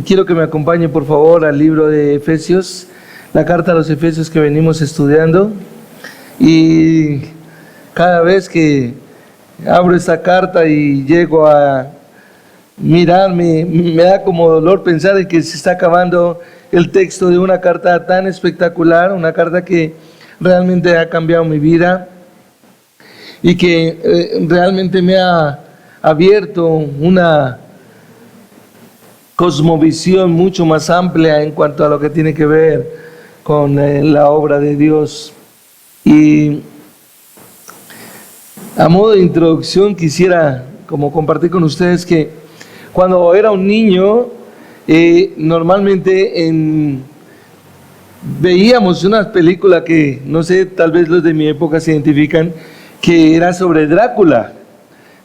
quiero que me acompañe por favor al libro de Efesios, la carta a los Efesios que venimos estudiando. Y cada vez que abro esta carta y llego a mirarme, me da como dolor pensar en que se está acabando el texto de una carta tan espectacular, una carta que realmente ha cambiado mi vida y que realmente me ha abierto una cosmovisión mucho más amplia en cuanto a lo que tiene que ver con la obra de Dios. Y a modo de introducción quisiera como compartir con ustedes que cuando era un niño normalmente veíamos una película que no sé, tal vez los de mi época se identifican, que era sobre Drácula.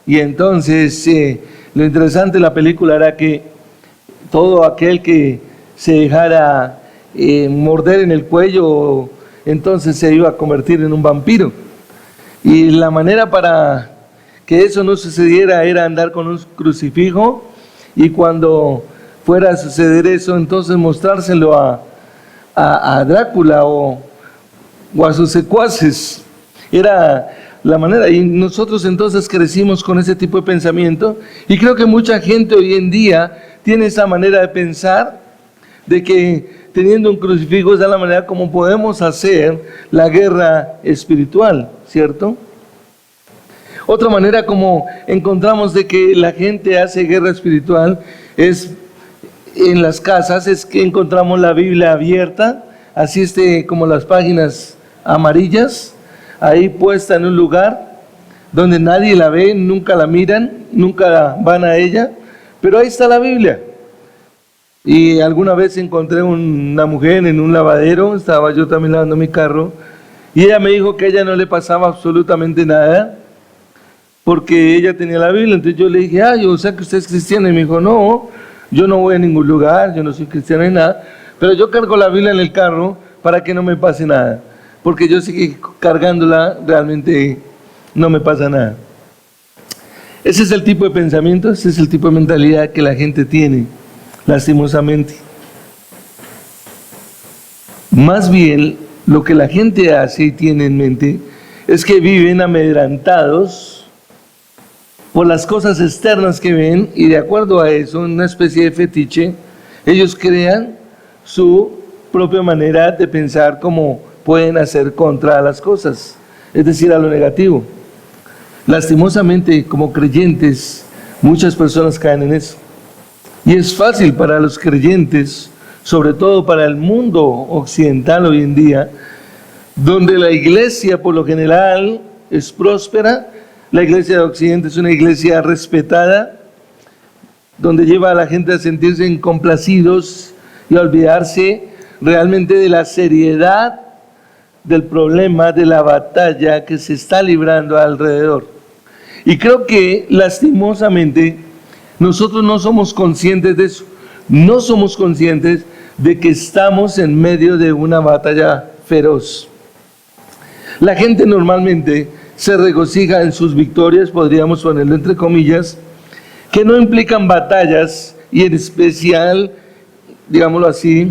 Y entonces lo interesante de la película era que todo aquel que se dejara morder en el cuello, entonces se iba a convertir en un vampiro. Y la manera para que eso no sucediera era andar con un crucifijo, y cuando fuera a suceder eso, entonces mostrárselo a Drácula o a sus secuaces. Era la manera, y nosotros entonces crecimos con ese tipo de pensamiento, y creo que mucha gente hoy en día tiene esa manera de pensar, de que teniendo un crucifijo es la manera como podemos hacer la guerra espiritual, ¿cierto? Otra manera como encontramos de que la gente hace guerra espiritual es en las casas, es que encontramos la Biblia abierta, así como las páginas amarillas, ahí puesta en un lugar donde nadie la ve, nunca la miran, nunca van a ella, pero ahí está la Biblia. Y alguna vez encontré una mujer en un lavadero, estaba yo también lavando mi carro, y ella me dijo que a ella no le pasaba absolutamente nada, porque ella tenía la Biblia. Entonces yo le dije, o sea que usted es cristiana, y me dijo, no, yo no voy a ningún lugar, yo no soy cristiana ni nada, pero yo cargo la Biblia en el carro para que no me pase nada, porque yo sigo cargándola, realmente no me pasa nada. Ese es el tipo de pensamiento, ese es el tipo de mentalidad que la gente tiene, lastimosamente. Más bien, lo que la gente hace y tiene en mente es que viven amedrentados por las cosas externas que ven, y de acuerdo a eso, una especie de fetiche, ellos crean su propia manera de pensar cómo pueden hacer contra las cosas, es decir, a lo negativo. Lastimosamente, como creyentes, muchas personas caen en eso. Y es fácil para los creyentes, sobre todo para el mundo occidental hoy en día, donde la iglesia por lo general es próspera. La iglesia de Occidente es una iglesia respetada, donde lleva a la gente a sentirse complacidos y a olvidarse realmente de la seriedad del problema, de la batalla que se está librando alrededor. Y creo que lastimosamente nosotros no somos conscientes de eso, no somos conscientes de que estamos en medio de una batalla feroz. La gente normalmente se regocija en sus victorias, podríamos ponerlo entre comillas, que no implican batallas, y en especial, digámoslo así,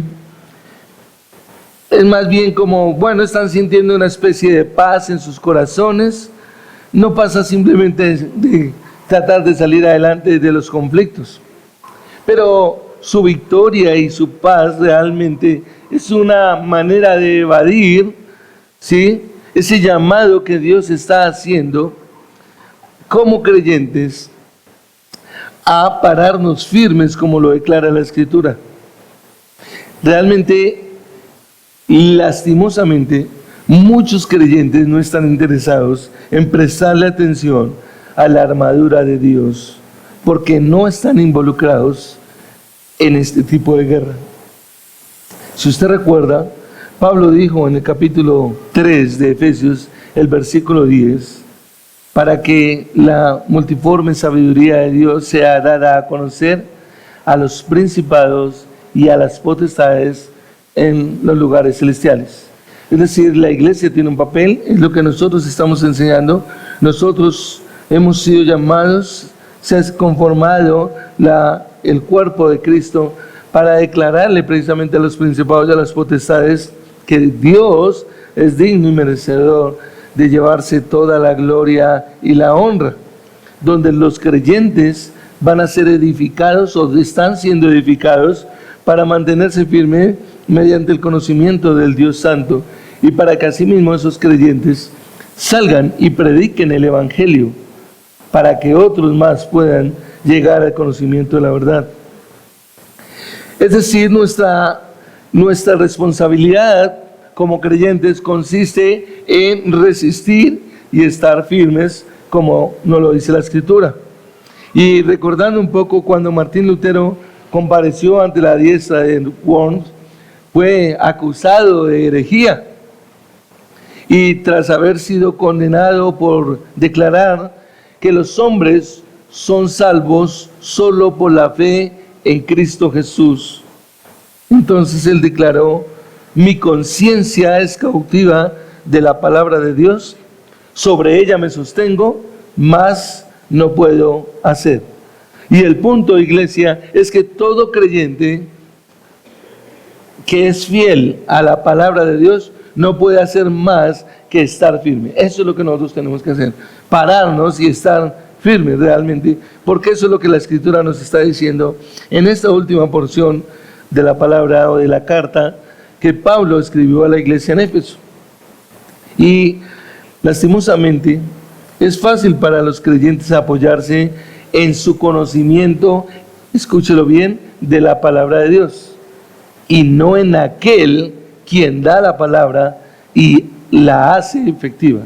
es más bien como, bueno, están sintiendo una especie de paz en sus corazones. No pasa simplemente de tratar de salir adelante de los conflictos, pero su victoria y su paz realmente es una manera de evadir, ¿sí?, ese llamado que Dios está haciendo como creyentes a pararnos firmes, como lo declara la Escritura. Realmente, lastimosamente, muchos creyentes no están interesados en prestarle atención a la armadura de Dios, porque no están involucrados en este tipo de guerra. Si usted recuerda, Pablo dijo en el capítulo 3 de Efesios, el versículo 10, para que la multiforme sabiduría de Dios sea dada a conocer a los principados y a las potestades en los lugares celestiales. Es decir, la iglesia tiene un papel, es lo que nosotros estamos enseñando. Nosotros hemos sido llamados, se ha conformado el cuerpo de Cristo para declararle precisamente a los principados y a las potestades que Dios es digno y merecedor de llevarse toda la gloria y la honra, donde los creyentes van a ser edificados o están siendo edificados para mantenerse firmes mediante el conocimiento del Dios Santo y para que asimismo esos creyentes salgan y prediquen el Evangelio para que otros más puedan llegar al conocimiento de la verdad. Es decir, nuestra responsabilidad como creyentes consiste en resistir y estar firmes, como nos lo dice la Escritura. Y recordando un poco cuando Martín Lutero compareció ante la diestra de Worms, fue acusado de herejía y tras haber sido condenado por declarar que los hombres son salvos solo por la fe en Cristo Jesús, entonces él declaró: mi conciencia es cautiva de la palabra de Dios, sobre ella me sostengo, mas no puedo hacer. Y el punto, iglesia, es que todo creyente que es fiel a la palabra de Dios no puede hacer más que estar firme. Eso es lo que nosotros tenemos que hacer, pararnos y estar firmes realmente, porque eso es lo que la Escritura nos está diciendo en esta última porción de la palabra o de la carta que Pablo escribió a la iglesia en Éfeso. Y lastimosamente es fácil para los creyentes apoyarse en su conocimiento, escúchelo bien, de la palabra de Dios, y no en aquel quien da la palabra y la hace efectiva.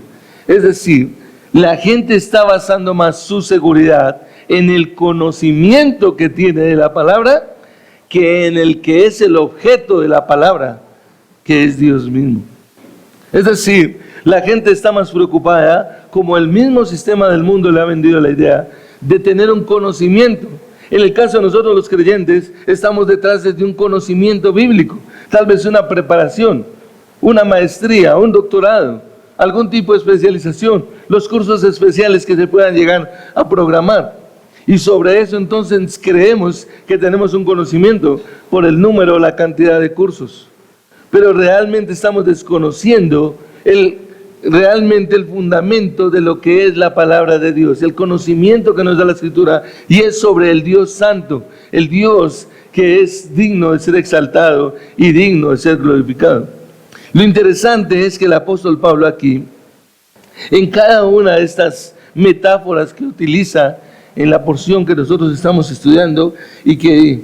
Es decir, la gente está basando más su seguridad en el conocimiento que tiene de la palabra que en el que es el objeto de la palabra, que es Dios mismo. Es decir, la gente está más preocupada, como el mismo sistema del mundo le ha vendido la idea, de tener un conocimiento. En el caso de nosotros los creyentes, estamos detrás de un conocimiento bíblico, tal vez una preparación, una maestría, un doctorado, algún tipo de especialización, los cursos especiales que se puedan llegar a programar. Y sobre eso entonces creemos que tenemos un conocimiento por el número o la cantidad de cursos. Pero realmente estamos desconociendo realmente el fundamento de lo que es la palabra de Dios, el conocimiento que nos da la Escritura, y es sobre el Dios Santo, el Dios que es digno de ser exaltado y digno de ser glorificado. Lo interesante es que el apóstol Pablo aquí, en cada una de estas metáforas que utiliza en la porción que nosotros estamos estudiando y que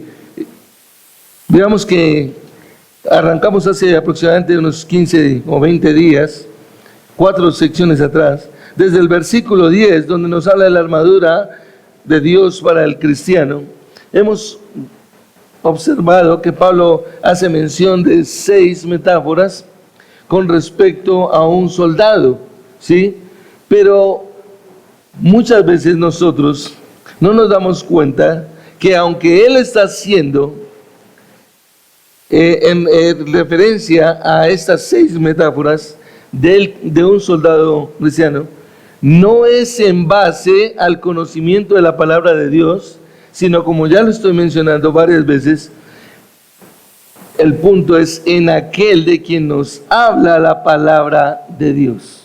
digamos que arrancamos hace aproximadamente unos 15 o 20 días, 4 secciones atrás, desde el versículo 10, donde nos habla de la armadura de Dios para el cristiano, hemos observado que Pablo hace mención de 6 metáforas con respecto a un soldado, ¿sí? Pero muchas veces nosotros no nos damos cuenta que aunque él está haciendo en referencia a estas 6 metáforas de un soldado cristiano, no es en base al conocimiento de la palabra de Dios, sino, como ya lo estoy mencionando varias veces, el punto es en aquel de quien nos habla la palabra de Dios.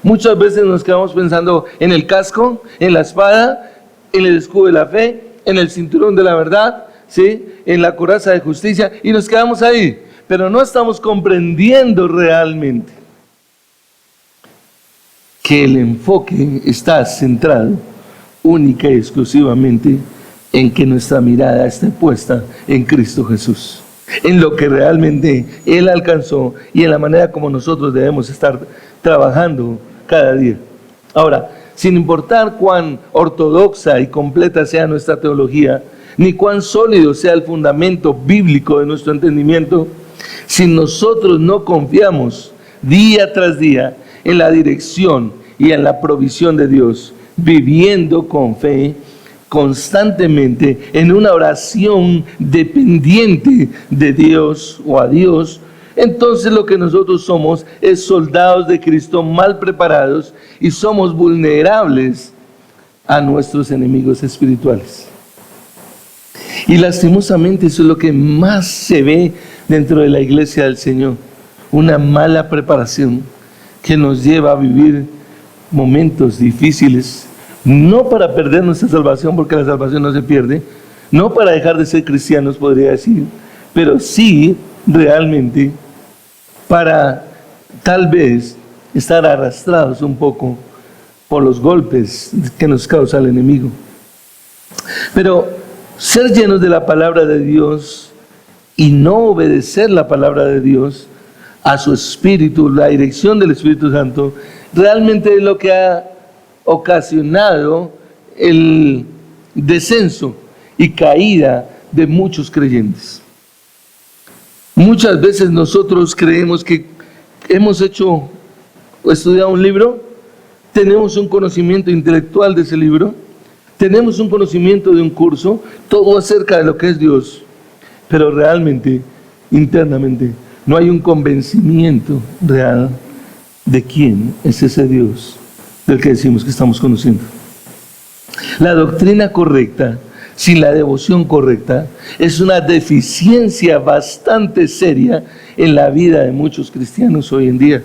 Muchas veces nos quedamos pensando en el casco, en la espada, en el escudo de la fe, en el cinturón de la verdad, ¿sí?, en la coraza de justicia, y nos quedamos ahí, pero no estamos comprendiendo realmente que el enfoque está centrado única y exclusivamente en que nuestra mirada esté puesta en Cristo Jesús, en lo que realmente Él alcanzó y en la manera como nosotros debemos estar trabajando cada día. Ahora, sin importar cuán ortodoxa y completa sea nuestra teología, ni cuán sólido sea el fundamento bíblico de nuestro entendimiento, si nosotros no confiamos día tras día en la dirección y en la provisión de Dios, viviendo con fe, constantemente en una oración dependiente de Dios o a Dios, entonces lo que nosotros somos es soldados de Cristo mal preparados y somos vulnerables a nuestros enemigos espirituales. Y lastimosamente eso es lo que más se ve dentro de la iglesia del Señor. Una mala preparación que nos lleva a vivir momentos difíciles, no para perder nuestra salvación, porque la salvación no se pierde, no para dejar de ser cristianos, podría decir, pero sí realmente para tal vez estar arrastrados un poco por los golpes que nos causa el enemigo. Pero ser llenos de la palabra de Dios y no obedecer la palabra de Dios a su Espíritu, la dirección del Espíritu Santo, realmente es lo que ha ocasionado el descenso y caída de muchos creyentes. Muchas veces nosotros creemos que hemos estudiado un libro, tenemos un conocimiento intelectual de ese libro, tenemos un conocimiento de un curso, todo acerca de lo que es Dios, pero realmente, internamente, no hay un convencimiento real de quién es ese Dios del que decimos que estamos conociendo. La doctrina correcta, sin la devoción correcta, es una deficiencia bastante seria en la vida de muchos cristianos hoy en día.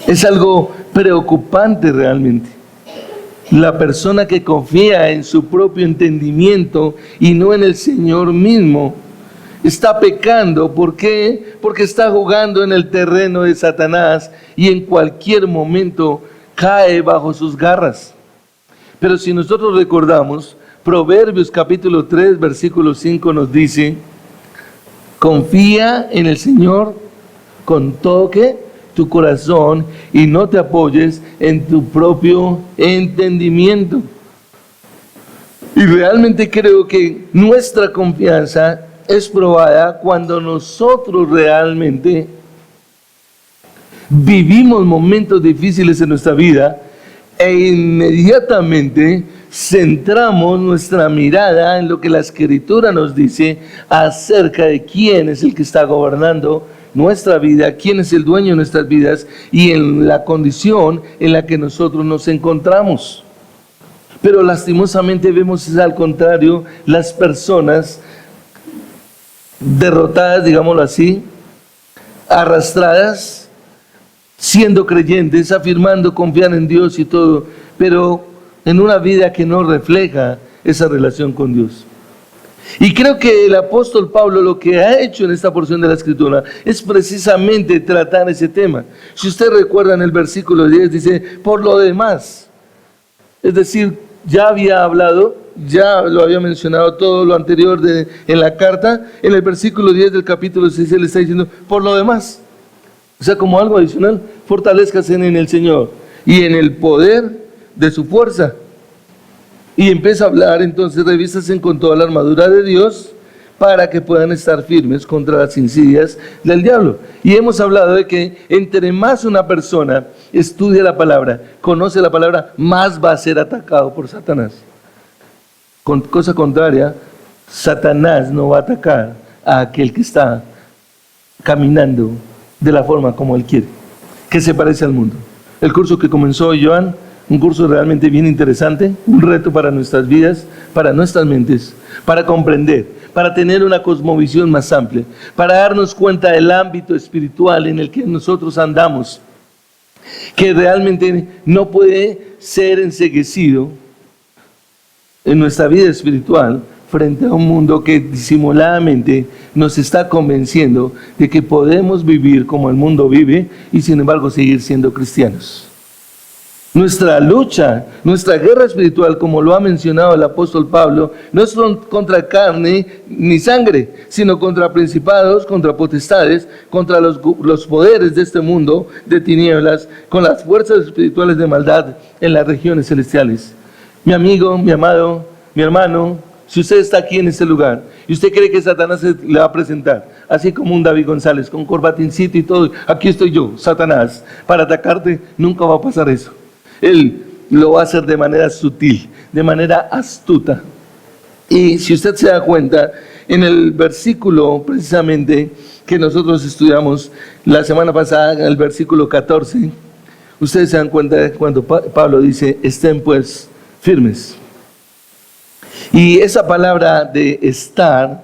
Es algo preocupante realmente. La persona que confía en su propio entendimiento y no en el Señor mismo está pecando. ¿Por qué? Porque está jugando en el terreno de Satanás y en cualquier momento cae bajo sus garras. Pero si nosotros recordamos, Proverbios capítulo 3, versículo 5 nos dice: confía en el Señor con todo tu corazón y no te apoyes en tu propio entendimiento. Y realmente creo que nuestra confianza es probada cuando nosotros realmente vivimos momentos difíciles en nuestra vida e inmediatamente centramos nuestra mirada en lo que la Escritura nos dice acerca de quién es el que está gobernando nuestra vida, quién es el dueño de nuestras vidas y en la condición en la que nosotros nos encontramos. Pero lastimosamente vemos al contrario, las personas derrotadas, digámoslo así, arrastradas, siendo creyentes, afirmando confiar en Dios y todo, pero en una vida que no refleja esa relación con Dios. Y creo que el apóstol Pablo lo que ha hecho en esta porción de la Escritura es precisamente tratar ese tema. Si usted recuerda en el versículo 10 dice, por lo demás, es decir, ya había hablado, ya lo había mencionado todo lo anterior en la carta, en el versículo 10 del capítulo 6 él está diciendo, por lo demás, o sea, como algo adicional, fortalezcase en el Señor y en el poder de su fuerza. Y empieza a hablar, entonces revístense con toda la armadura de Dios para que puedan estar firmes contra las insidias del diablo. Y hemos hablado de que entre más una persona estudia la palabra, conoce la palabra, más va a ser atacado por Satanás. Con cosa contraria, Satanás no va a atacar a aquel que está caminando de la forma como él quiere, que se parece al mundo. El curso que comenzó Joan, un curso realmente bien interesante, un reto para nuestras vidas, para nuestras mentes, para comprender, para tener una cosmovisión más amplia, para darnos cuenta del ámbito espiritual en el que nosotros andamos, que realmente no puede ser enceguecido en nuestra vida espiritual frente a un mundo que disimuladamente nos está convenciendo de que podemos vivir como el mundo vive y sin embargo seguir siendo cristianos. Nuestra lucha, nuestra guerra espiritual, como lo ha mencionado el apóstol Pablo, no es contra carne ni sangre, sino contra principados, contra potestades, contra los poderes de este mundo de tinieblas, con las fuerzas espirituales de maldad en las regiones celestiales. Mi amigo, mi amado, mi hermano, si usted está aquí en este lugar y usted cree que Satanás se le va a presentar, así como un David González, con corbatincito y todo, aquí estoy yo, Satanás, para atacarte, nunca va a pasar eso. Él lo va a hacer de manera sutil, de manera astuta. Y si usted se da cuenta, en el versículo precisamente que nosotros estudiamos la semana pasada, en el versículo 14, ustedes se dan cuenta de cuando Pablo dice, estén pues firmes. Y esa palabra de estar,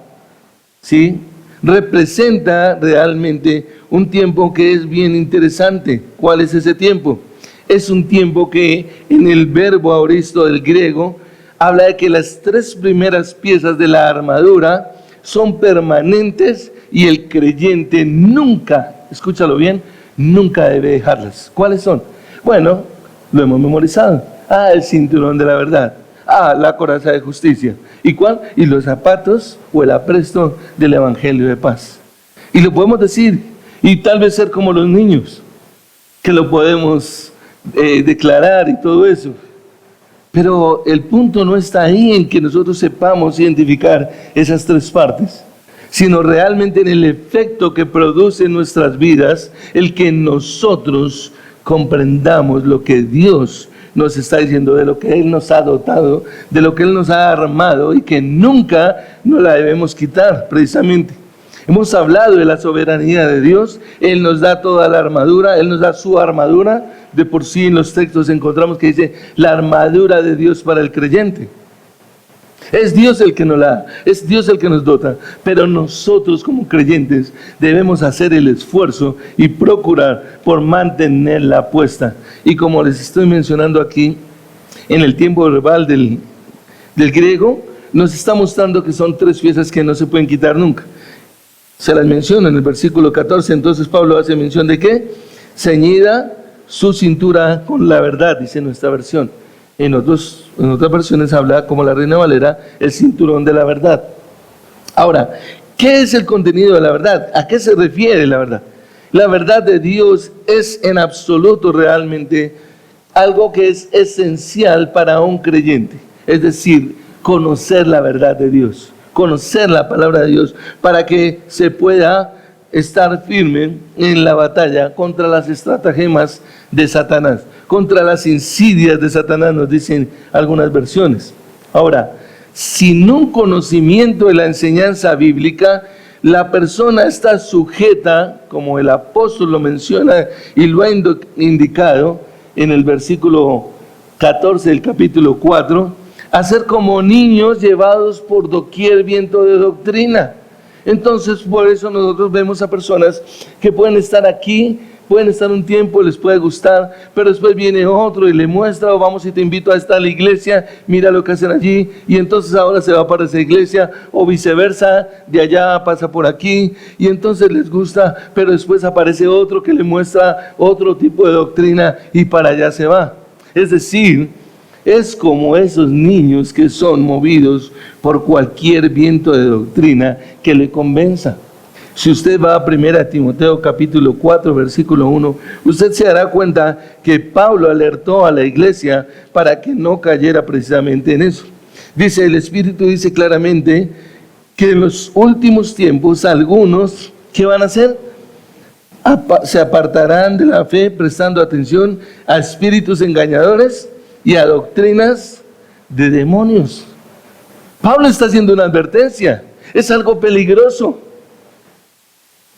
¿sí?, representa realmente un tiempo que es bien interesante. ¿Cuál es ese tiempo? Es un tiempo que en el verbo aoristo del griego habla de que las 3 primeras piezas de la armadura son permanentes y el creyente nunca, escúchalo bien, nunca debe dejarlas. ¿Cuáles son? Bueno, lo hemos memorizado. El cinturón de la verdad. La coraza de justicia. ¿Y cuál? Y los zapatos o el apresto del evangelio de paz. Y lo podemos decir, y tal vez ser como los niños, que lo podemos declarar y todo eso. Pero el punto no está ahí en que nosotros sepamos identificar esas 3 partes, sino realmente en el efecto que produce en nuestras vidas, el que nosotros comprendamos lo que Dios nos está diciendo, de lo que Él nos ha dotado, de lo que Él nos ha armado y que nunca nos la debemos quitar, precisamente. Hemos hablado de la soberanía de Dios. Él nos da toda la armadura, Él nos da su armadura. De por sí en los textos encontramos que dice la armadura de Dios para el creyente. Es Dios el que nos la da, es Dios el que nos dota, pero nosotros como creyentes debemos hacer el esfuerzo y procurar por mantenerla puesta. Y como les estoy mencionando aquí, en el tiempo verbal del griego, nos está mostrando que son 3 piezas que no se pueden quitar nunca. Se las menciona en el versículo 14, entonces Pablo hace mención de ¿qué? Ceñida su cintura con la verdad, dice nuestra versión. En otras versiones habla, como la Reina Valera, el cinturón de la verdad. Ahora, ¿qué es el contenido de la verdad? ¿A qué se refiere la verdad? La verdad de Dios es en absoluto realmente algo que es esencial para un creyente. Es decir, conocer la verdad de Dios, conocer la palabra de Dios, para que se pueda estar firme en la batalla contra las estratagemas de Satanás, contra las insidias de Satanás, nos dicen algunas versiones. Ahora, sin un conocimiento de la enseñanza bíblica, la persona está sujeta, como el apóstol lo menciona y lo ha indicado en el versículo 14 del capítulo 4, a ser como niños llevados por doquier viento de doctrina. Entonces, por eso nosotros vemos a personas que pueden estar aquí, pueden estar un tiempo, les puede gustar, pero después viene otro y le muestra, o vamos y te invito a esta la iglesia, mira lo que hacen allí, y entonces ahora se va para esa iglesia, o viceversa, de allá pasa por aquí, y entonces les gusta, pero después aparece otro que le muestra otro tipo de doctrina, y para allá se va. Es decir, es como esos niños que son movidos por cualquier viento de doctrina que le convenza. Si usted va a 1 Timoteo capítulo 4 versículo 1, usted se dará cuenta que Pablo alertó a la iglesia para que no cayera precisamente en eso. Dice, el Espíritu dice claramente que en los últimos tiempos algunos, ¿qué van a hacer? Se apartarán de la fe prestando atención a espíritus engañadores y a doctrinas de demonios. Pablo está haciendo una advertencia, es algo peligroso.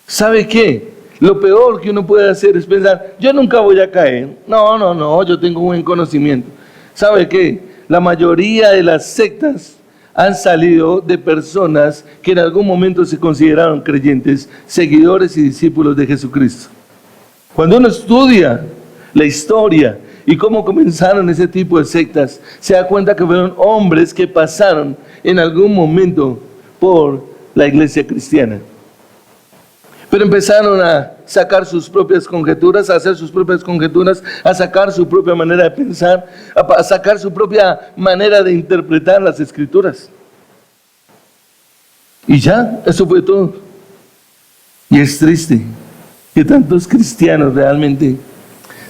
¿Sabe qué? Lo peor que uno puede hacer es pensar, yo nunca voy a caer. No, yo tengo buen conocimiento. ¿Sabe qué? La mayoría de las sectas han salido de personas que en algún momento se consideraron creyentes, seguidores y discípulos de Jesucristo. Cuando uno estudia la historia y cómo comenzaron ese tipo de sectas, se da cuenta que fueron hombres que pasaron en algún momento por la iglesia cristiana. Pero empezaron a sacar sus propias conjeturas, a hacer sus propias conjeturas, a sacar su propia manera de pensar, a sacar su propia manera de interpretar las escrituras. Y ya, eso fue todo. Y es triste que tantos cristianos realmente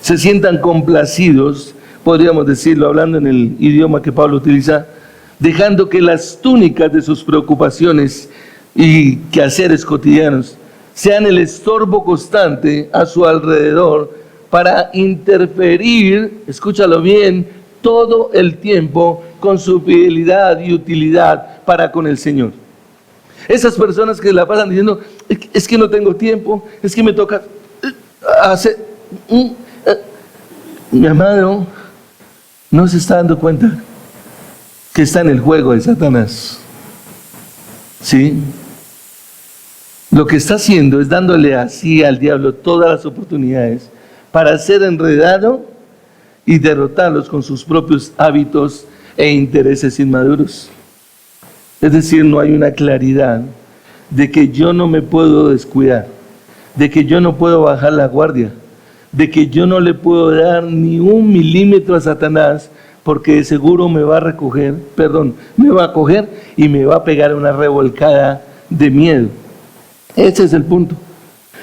se sientan complacidos, podríamos decirlo, hablando en el idioma que Pablo utiliza, dejando que las túnicas de sus preocupaciones y quehaceres cotidianos sean el estorbo constante a su alrededor para interferir, escúchalo bien, todo el tiempo con su fidelidad y utilidad para con el Señor. Esas personas que la pasan diciendo, es que no tengo tiempo, es que me toca hacer... Mi amado, no se está dando cuenta que está en el juego de Satanás. ¿Sí? Lo que está haciendo es dándole así al diablo todas las oportunidades para ser enredado y derrotarlos con sus propios hábitos e intereses inmaduros. Es decir, no hay una claridad de que yo no me puedo descuidar, de que yo no puedo bajar la guardia, de que yo no le puedo dar ni 1 milímetro a Satanás, porque de seguro me va a coger y me va a pegar una revolcada de miedo. Ese es el punto.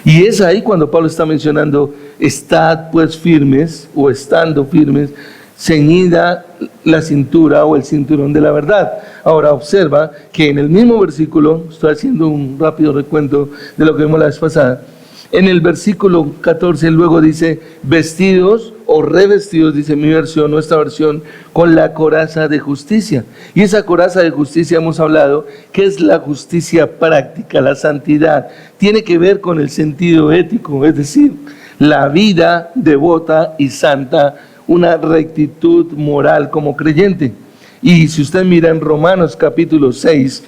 Y es ahí cuando Pablo está mencionando, estad pues firmes, o estando firmes, ceñida la cintura o el cinturón de la verdad. Ahora observa que en el mismo versículo, estoy haciendo un rápido recuento de lo que vimos la vez pasada, en el versículo 14 luego dice, vestidos o revestidos, dice mi versión, nuestra versión, con la coraza de justicia. Y esa coraza de justicia hemos hablado, que es la justicia práctica, la santidad. Tiene que ver con el sentido ético, es decir, la vida devota y santa, una rectitud moral como creyente. Y si usted mira en Romanos capítulo 6,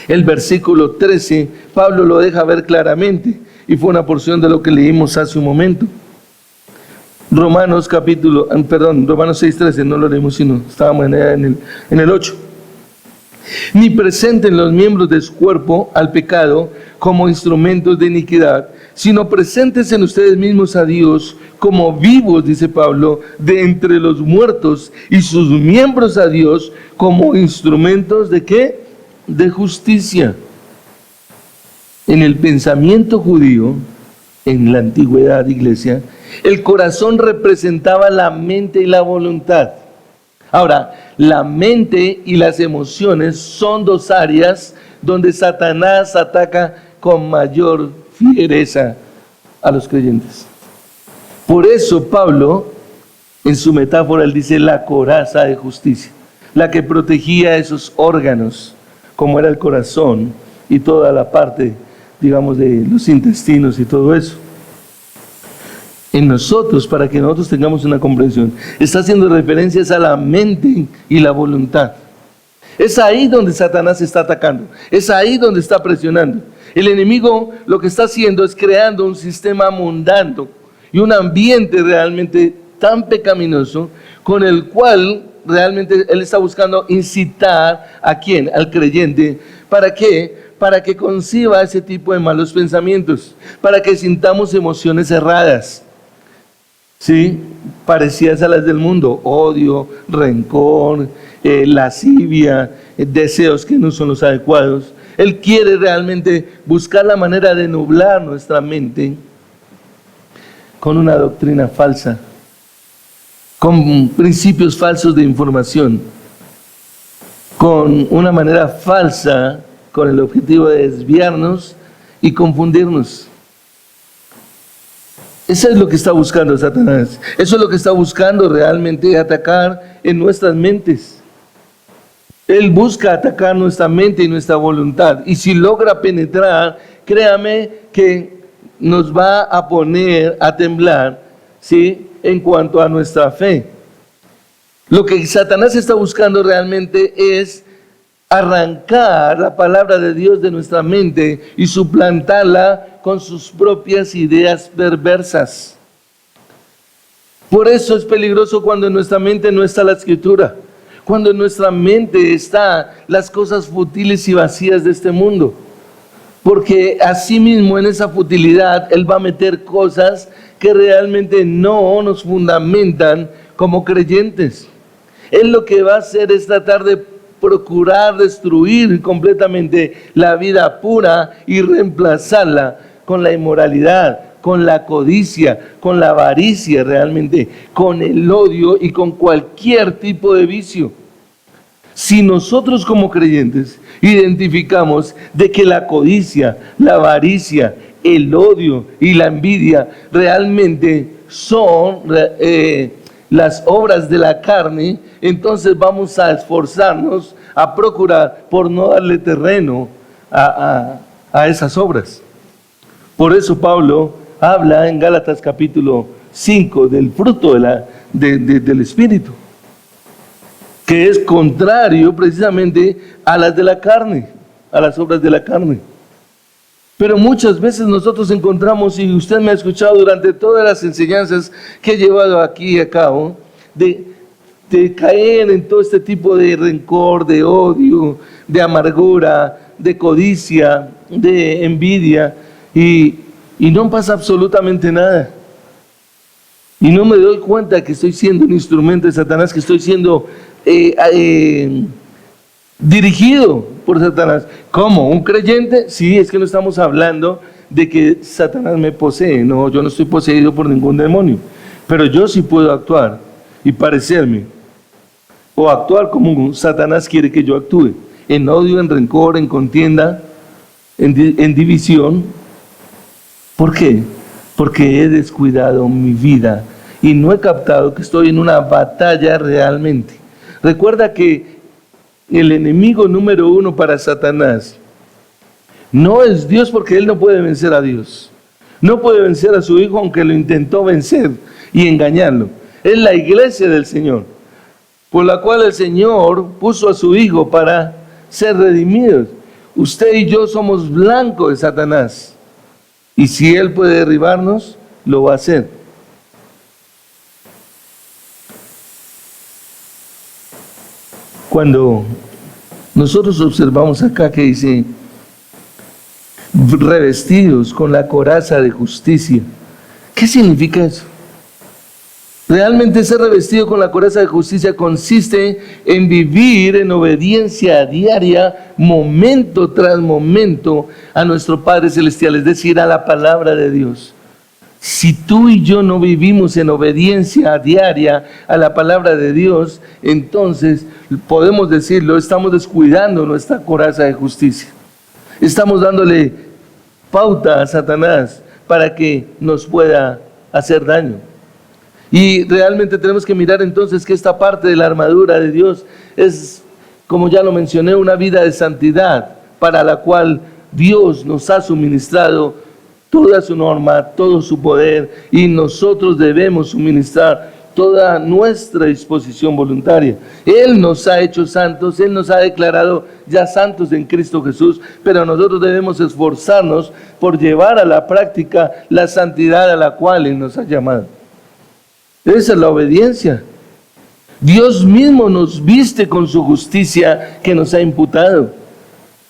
el versículo 13, Pablo lo deja ver claramente, y fue una porción de lo que leímos hace un momento. Romanos 6:13, no lo leímos, sino estábamos en el 8. Ni presenten los miembros de su cuerpo al pecado como instrumentos de iniquidad, sino preséntense ustedes mismos a Dios como vivos, dice Pablo, de entre los muertos, y sus miembros a Dios como instrumentos ¿de qué? De justicia. En el pensamiento judío, en la antigüedad, iglesia, el corazón representaba la mente y la voluntad. Ahora, la mente y las emociones son 2 áreas donde Satanás ataca con mayor fiereza a los creyentes. Por eso Pablo, en su metáfora, él dice la coraza de justicia, la que protegía esos órganos, como era el corazón y toda la parte, digamos, de los intestinos y todo eso. En nosotros, para que nosotros tengamos una comprensión, está haciendo referencias a la mente y la voluntad. Es ahí donde Satanás está atacando, es ahí donde está presionando. El enemigo lo que está haciendo es creando un sistema mundano y un ambiente realmente tan pecaminoso, con el cual realmente él está buscando incitar ¿a quién? Al creyente. ¿Para qué? Para que conciba ese tipo de malos pensamientos, para que sintamos emociones erradas, ¿sí? Parecidas a las del mundo: odio, rencor, lascivia, deseos que no son los adecuados. Él quiere realmente buscar la manera de nublar nuestra mente con una doctrina falsa, con principios falsos de información, con una manera falsa, con el objetivo de desviarnos y confundirnos. Eso es lo que está buscando Satanás. Eso es lo que está buscando realmente atacar en nuestras mentes. Él busca atacar nuestra mente y nuestra voluntad. Y si logra penetrar, créame que nos va a poner a temblar, ¿sí?, en cuanto a nuestra fe. Lo que Satanás está buscando realmente es arrancar la palabra de Dios de nuestra mente y suplantarla con sus propias ideas perversas. Por eso es peligroso cuando en nuestra mente no está la Escritura, cuando en nuestra mente están las cosas futiles y vacías de este mundo, porque asimismo en esa futilidad Él va a meter cosas que realmente no nos fundamentan como creyentes. Él lo que va a hacer es tratar de procurar destruir completamente la vida pura y reemplazarla con la inmoralidad, con la codicia, con la avaricia realmente, con el odio y con cualquier tipo de vicio. Si nosotros como creyentes identificamos de que la codicia, la avaricia, el odio y la envidia realmente son las obras de la carne, entonces vamos a esforzarnos a procurar por no darle terreno a esas obras. Por eso Pablo habla en Gálatas capítulo 5 del fruto del Espíritu, que es contrario precisamente a las de la carne, a las obras de la carne. Pero muchas veces nosotros encontramos, y usted me ha escuchado durante todas las enseñanzas que he llevado aquí a cabo, de caer en todo este tipo de rencor, de odio, de amargura, de codicia, de envidia, y no pasa absolutamente nada. Y no me doy cuenta que estoy siendo un instrumento de Satanás, que estoy siendo dirigido por Satanás. ¿Cómo? ¿Un creyente? Sí, es que no estamos hablando de que Satanás me posee. No, yo no estoy poseído por ningún demonio. Pero yo sí puedo actuar y parecerme, o actuar como Satanás quiere que yo actúe, en odio, en rencor, en contienda, en división. ¿Por qué? Porque he descuidado mi vida y no he captado que estoy en una batalla realmente. Recuerda que el enemigo número uno para Satanás no es Dios, porque él no puede vencer a Dios. No puede vencer a su hijo, aunque lo intentó vencer y engañarlo. Es la iglesia del Señor, por la cual el Señor puso a su hijo para ser redimidos. Usted y yo somos blancos de Satanás. Y si él puede derribarnos, lo va a hacer. Cuando nosotros observamos acá que dice, revestidos con la coraza de justicia, ¿qué significa eso? Realmente ser revestido con la coraza de justicia consiste en vivir en obediencia diaria, momento tras momento, a nuestro Padre Celestial, es decir, a la palabra de Dios. Si tú y yo no vivimos en obediencia diaria a la palabra de Dios, entonces podemos decirlo, estamos descuidando nuestra coraza de justicia. Estamos dándole pauta a Satanás para que nos pueda hacer daño. Y realmente tenemos que mirar entonces que esta parte de la armadura de Dios es, como ya lo mencioné, una vida de santidad para la cual Dios nos ha suministrado toda su norma, todo su poder, y nosotros debemos suministrar toda nuestra disposición voluntaria. Él nos ha hecho santos, Él nos ha declarado ya santos en Cristo Jesús, pero nosotros debemos esforzarnos por llevar a la práctica la santidad a la cual Él nos ha llamado. Esa es la obediencia. Dios mismo nos viste con su justicia que nos ha imputado.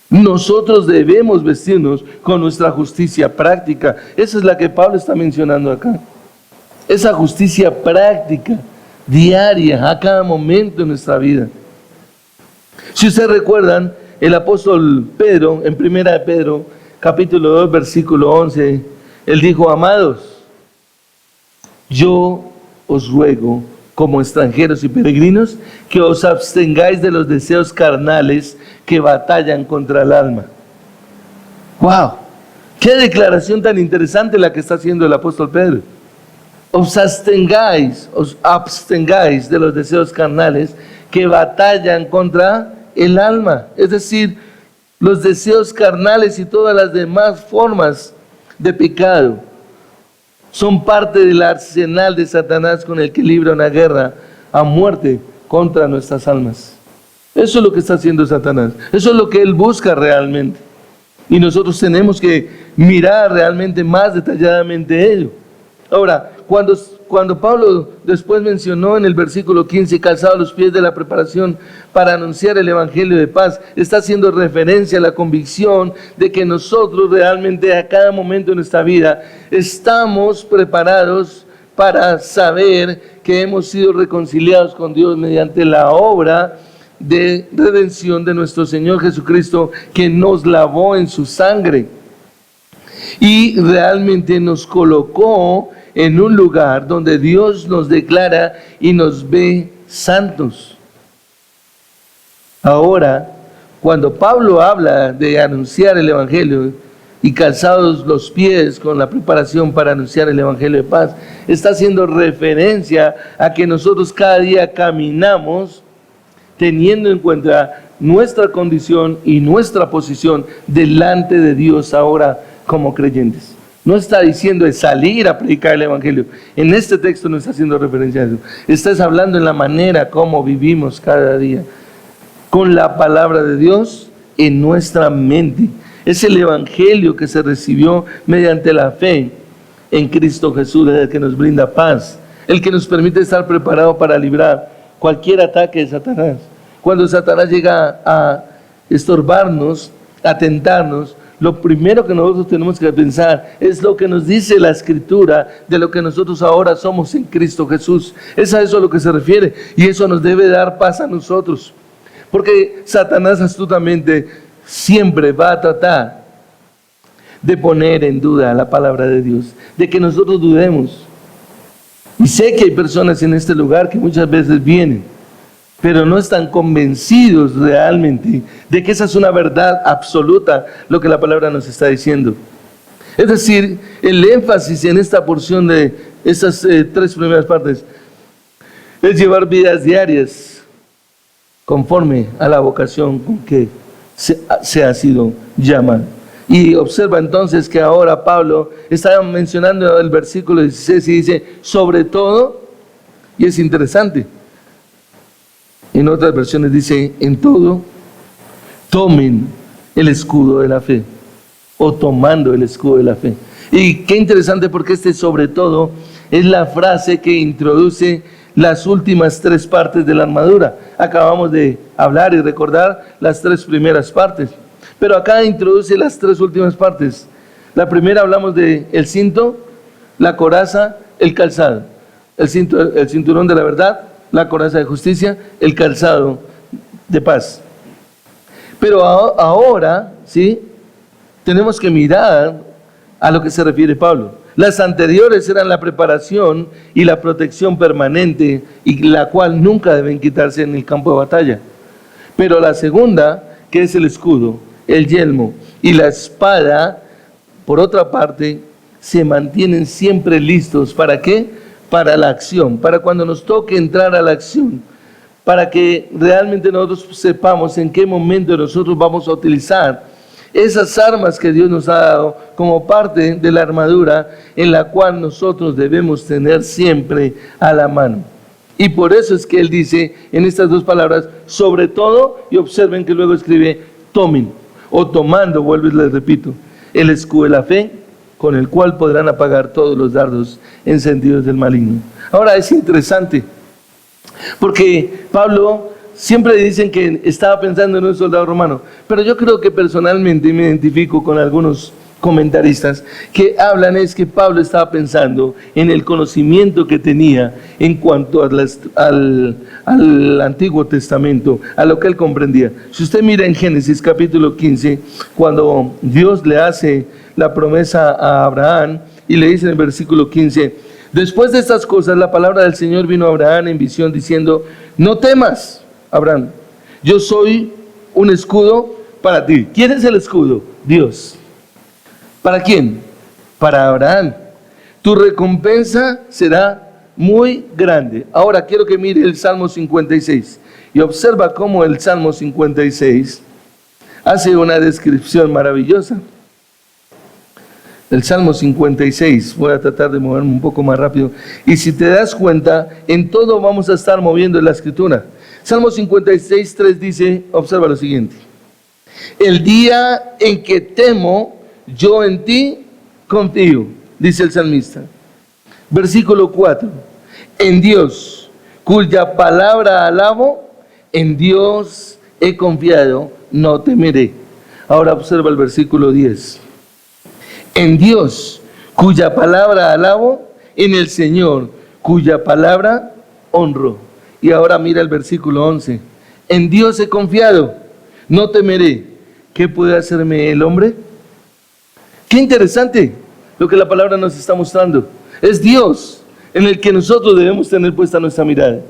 Nosotros debemos vestirnos con nuestra justicia práctica. Esa es la que Pablo está mencionando acá. Esa justicia práctica, diaria, a cada momento de nuestra vida. Si ustedes recuerdan, el apóstol Pedro, en 1 Pedro, capítulo 2, versículo 11, él dijo, amados, yo os ruego, como extranjeros y peregrinos, que os abstengáis de los deseos carnales que batallan contra el alma. ¡Wow! ¡Qué declaración tan interesante la que está haciendo el apóstol Pedro! Os abstengáis de los deseos carnales que batallan contra el alma. Es decir, los deseos carnales y todas las demás formas de pecado son parte del arsenal de Satanás con el que libra una guerra a muerte contra nuestras almas. Eso es lo que está haciendo Satanás. Eso es lo que él busca realmente. Y nosotros tenemos que mirar realmente más detalladamente ello. Ahora, cuando Pablo después mencionó en el versículo 15, calzado a los pies de la preparación para anunciar el evangelio de paz, está haciendo referencia a la convicción de que nosotros realmente a cada momento de nuestra vida estamos preparados para saber que hemos sido reconciliados con Dios mediante la obra de redención de nuestro Señor Jesucristo, que nos lavó en su sangre y realmente nos colocó en un lugar donde Dios nos declara y nos ve santos. Ahora, cuando Pablo habla de anunciar el evangelio y calzados los pies con la preparación para anunciar el evangelio de paz, está haciendo referencia a que nosotros cada día caminamos teniendo en cuenta nuestra condición y nuestra posición delante de Dios ahora como creyentes. No está diciendo de salir a predicar el Evangelio. En este texto no está haciendo referencia a eso. Estás hablando en la manera como vivimos cada día, con la palabra de Dios en nuestra mente. Es el Evangelio que se recibió mediante la fe en Cristo Jesús, el que nos brinda paz, el que nos permite estar preparados para librar cualquier ataque de Satanás. Cuando Satanás llega a estorbarnos, a tentarnos, lo primero que nosotros tenemos que pensar es lo que nos dice la Escritura de lo que nosotros ahora somos en Cristo Jesús. Es a eso a lo que se refiere, y eso nos debe dar paz a nosotros. Porque Satanás astutamente siempre va a tratar de poner en duda la palabra de Dios, de que nosotros dudemos. Y sé que hay personas en este lugar que muchas veces vienen, pero no están convencidos realmente de que esa es una verdad absoluta, lo que la palabra nos está diciendo. Es decir, el énfasis en esta porción de estas tres primeras partes es llevar vidas diarias conforme a la vocación con que se ha sido llamado. Y observa entonces que ahora Pablo está mencionando el versículo 16 y dice, sobre todo, y es interesante. En otras versiones dice, en todo, tomen el escudo de la fe, o tomando el escudo de la fe. Y qué interesante, porque sobre todo es la frase que introduce las últimas tres partes de la armadura. Acabamos de hablar y recordar las tres primeras partes, pero acá introduce las tres últimas partes. La primera hablamos de el cinto, la coraza, el calzado. El cinturón de la verdad, la coraza de justicia, el calzado de paz. Pero ahora, ¿sí?, tenemos que mirar a lo que se refiere Pablo. Las anteriores eran la preparación y la protección permanente, y la cual nunca deben quitarse en el campo de batalla. Pero la segunda, que es el escudo, el yelmo y la espada, por otra parte, se mantienen siempre listos. ¿Para qué? Para la acción, para cuando nos toque entrar a la acción, para que realmente nosotros sepamos en qué momento nosotros vamos a utilizar esas armas que Dios nos ha dado como parte de la armadura, en la cual nosotros debemos tener siempre a la mano. Y por eso es que él dice en estas dos palabras, sobre todo, y observen que luego escribe, tomen, o tomando, vuelvo y les repito, el escudo de la fe, con el cual podrán apagar todos los dardos encendidos del maligno. Ahora es interesante, porque Pablo siempre dicen que estaba pensando en un soldado romano, pero yo creo que personalmente me identifico con algunos comentaristas que hablan es que Pablo estaba pensando en el conocimiento que tenía en cuanto al Antiguo Testamento, a lo que él comprendía. Si usted mira en Génesis capítulo 15, cuando Dios le hace la promesa a Abraham y le dice en el versículo 15, después de estas cosas la palabra del Señor vino a Abraham en visión diciendo, no temas, Abraham, yo soy un escudo para ti. ¿Quién es el escudo? Dios. ¿Para quién? Para Abraham. Tu recompensa será muy grande. Ahora quiero que mire el Salmo 56 y observa cómo el Salmo 56 hace una descripción maravillosa. El Salmo 56, voy a tratar de moverme un poco más rápido. Y si te das cuenta, en todo vamos a estar moviendo la escritura. Salmo 56, 3 dice, observa lo siguiente. El día en que temo, yo en ti confío, dice el salmista. Versículo 4. En Dios, cuya palabra alabo, en Dios he confiado, no temeré. Ahora observa el versículo 10. En Dios, cuya palabra alabo, en el Señor, cuya palabra honro. Y ahora mira el versículo 11. En Dios he confiado, no temeré. ¿Qué puede hacerme el hombre? Qué interesante lo que la palabra nos está mostrando. Es Dios en el que nosotros debemos tener puesta nuestra mirada.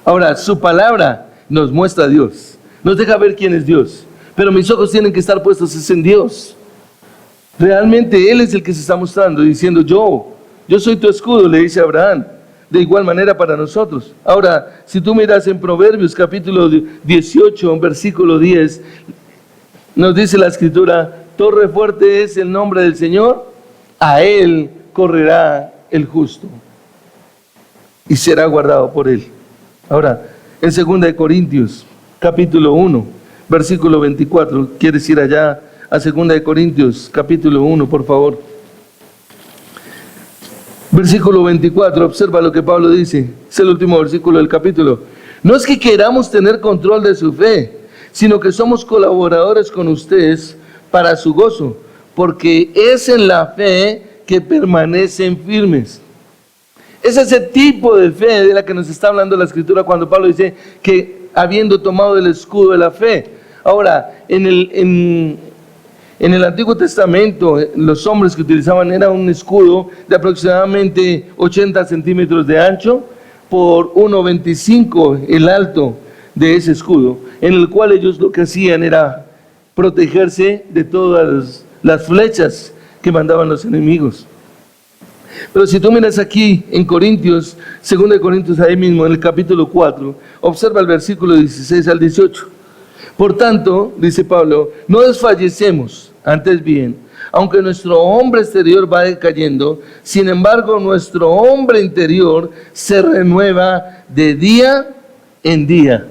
Ahora, su palabra nos muestra a Dios, nos deja ver quién es Dios, pero mis ojos tienen que estar puestos en Dios. Realmente Él es el que se está mostrando, diciendo yo soy tu escudo, le dice a Abraham. De igual manera para nosotros. Ahora, si tú miras en Proverbios capítulo 18, versículo 10, nos dice la escritura, torre fuerte es el nombre del Señor a él correrá el justo y será guardado por él. Ahora, en 2 Corintios, capítulo 1, versículo 24, ¿quieres ir allá a 2 Corintios, capítulo 1, por favor? Versículo 24, observa lo que Pablo dice, es el último versículo del capítulo. No es que queramos tener control de su fe, sino que somos colaboradores con ustedes para su gozo, porque es en la fe que permanecen firmes. Es ese tipo de fe de la que nos está hablando la Escritura cuando Pablo dice que habiendo tomado el escudo de la fe. Ahora, en el Antiguo Testamento, los hombres que utilizaban era un escudo de aproximadamente 80 centímetros de ancho por 1,25 el alto de ese escudo, en el cual ellos lo que hacían era protegerse de todas las flechas que mandaban los enemigos. Pero si tú miras aquí en Corintios, 2 Corintios, ahí mismo en el capítulo 4, observa el versículo 16 al 18. Por tanto, dice Pablo, no desfallecemos, antes bien, aunque nuestro hombre exterior va decayendo, sin embargo nuestro hombre interior se renueva de día en día.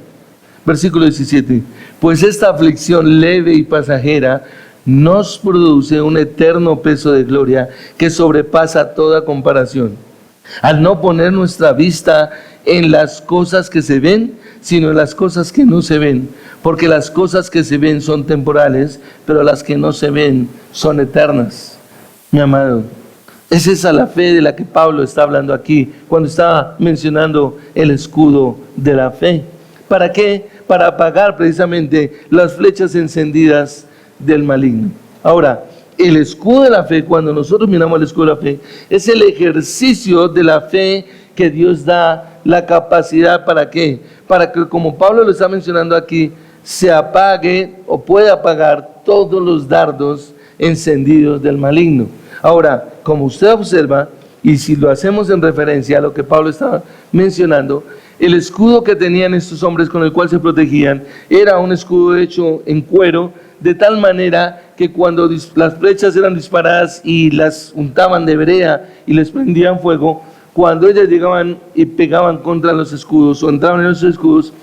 Versículo 17, pues esta aflicción leve y pasajera nos produce un eterno peso de gloria que sobrepasa toda comparación, al no poner nuestra vista en las cosas que se ven, sino en las cosas que no se ven, porque las cosas que se ven son temporales, pero las que no se ven son eternas. Mi amado, es esa la fe de la que Pablo está hablando aquí, cuando está mencionando el escudo de la fe. ¿Para qué? Para apagar precisamente las flechas encendidas del maligno. Ahora, el escudo de la fe, cuando nosotros miramos el escudo de la fe, es el ejercicio de la fe que Dios da la capacidad. ¿Para qué? Para que, como Pablo lo está mencionando aquí, se apague o pueda apagar todos los dardos encendidos del maligno. Ahora, como usted observa, y si lo hacemos en referencia a lo que Pablo estaba mencionando, el escudo que tenían estos hombres con el cual se protegían era un escudo hecho en cuero, de tal manera que cuando las flechas eran disparadas y las untaban de brea y les prendían fuego, cuando ellas llegaban y pegaban contra los escudos o entraban en los escudos,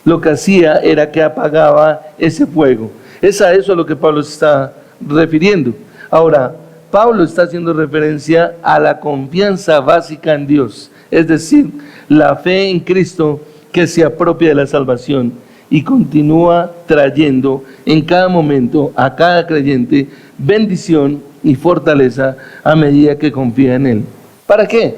lo que hacía era que apagaba ese fuego. Es a eso a lo que Pablo se está refiriendo. Ahora, Pablo está haciendo referencia a la confianza básica en Dios, es decir, la fe en Cristo que se apropia de la salvación y continúa trayendo en cada momento a cada creyente bendición y fortaleza a medida que confía en Él. ¿Para qué?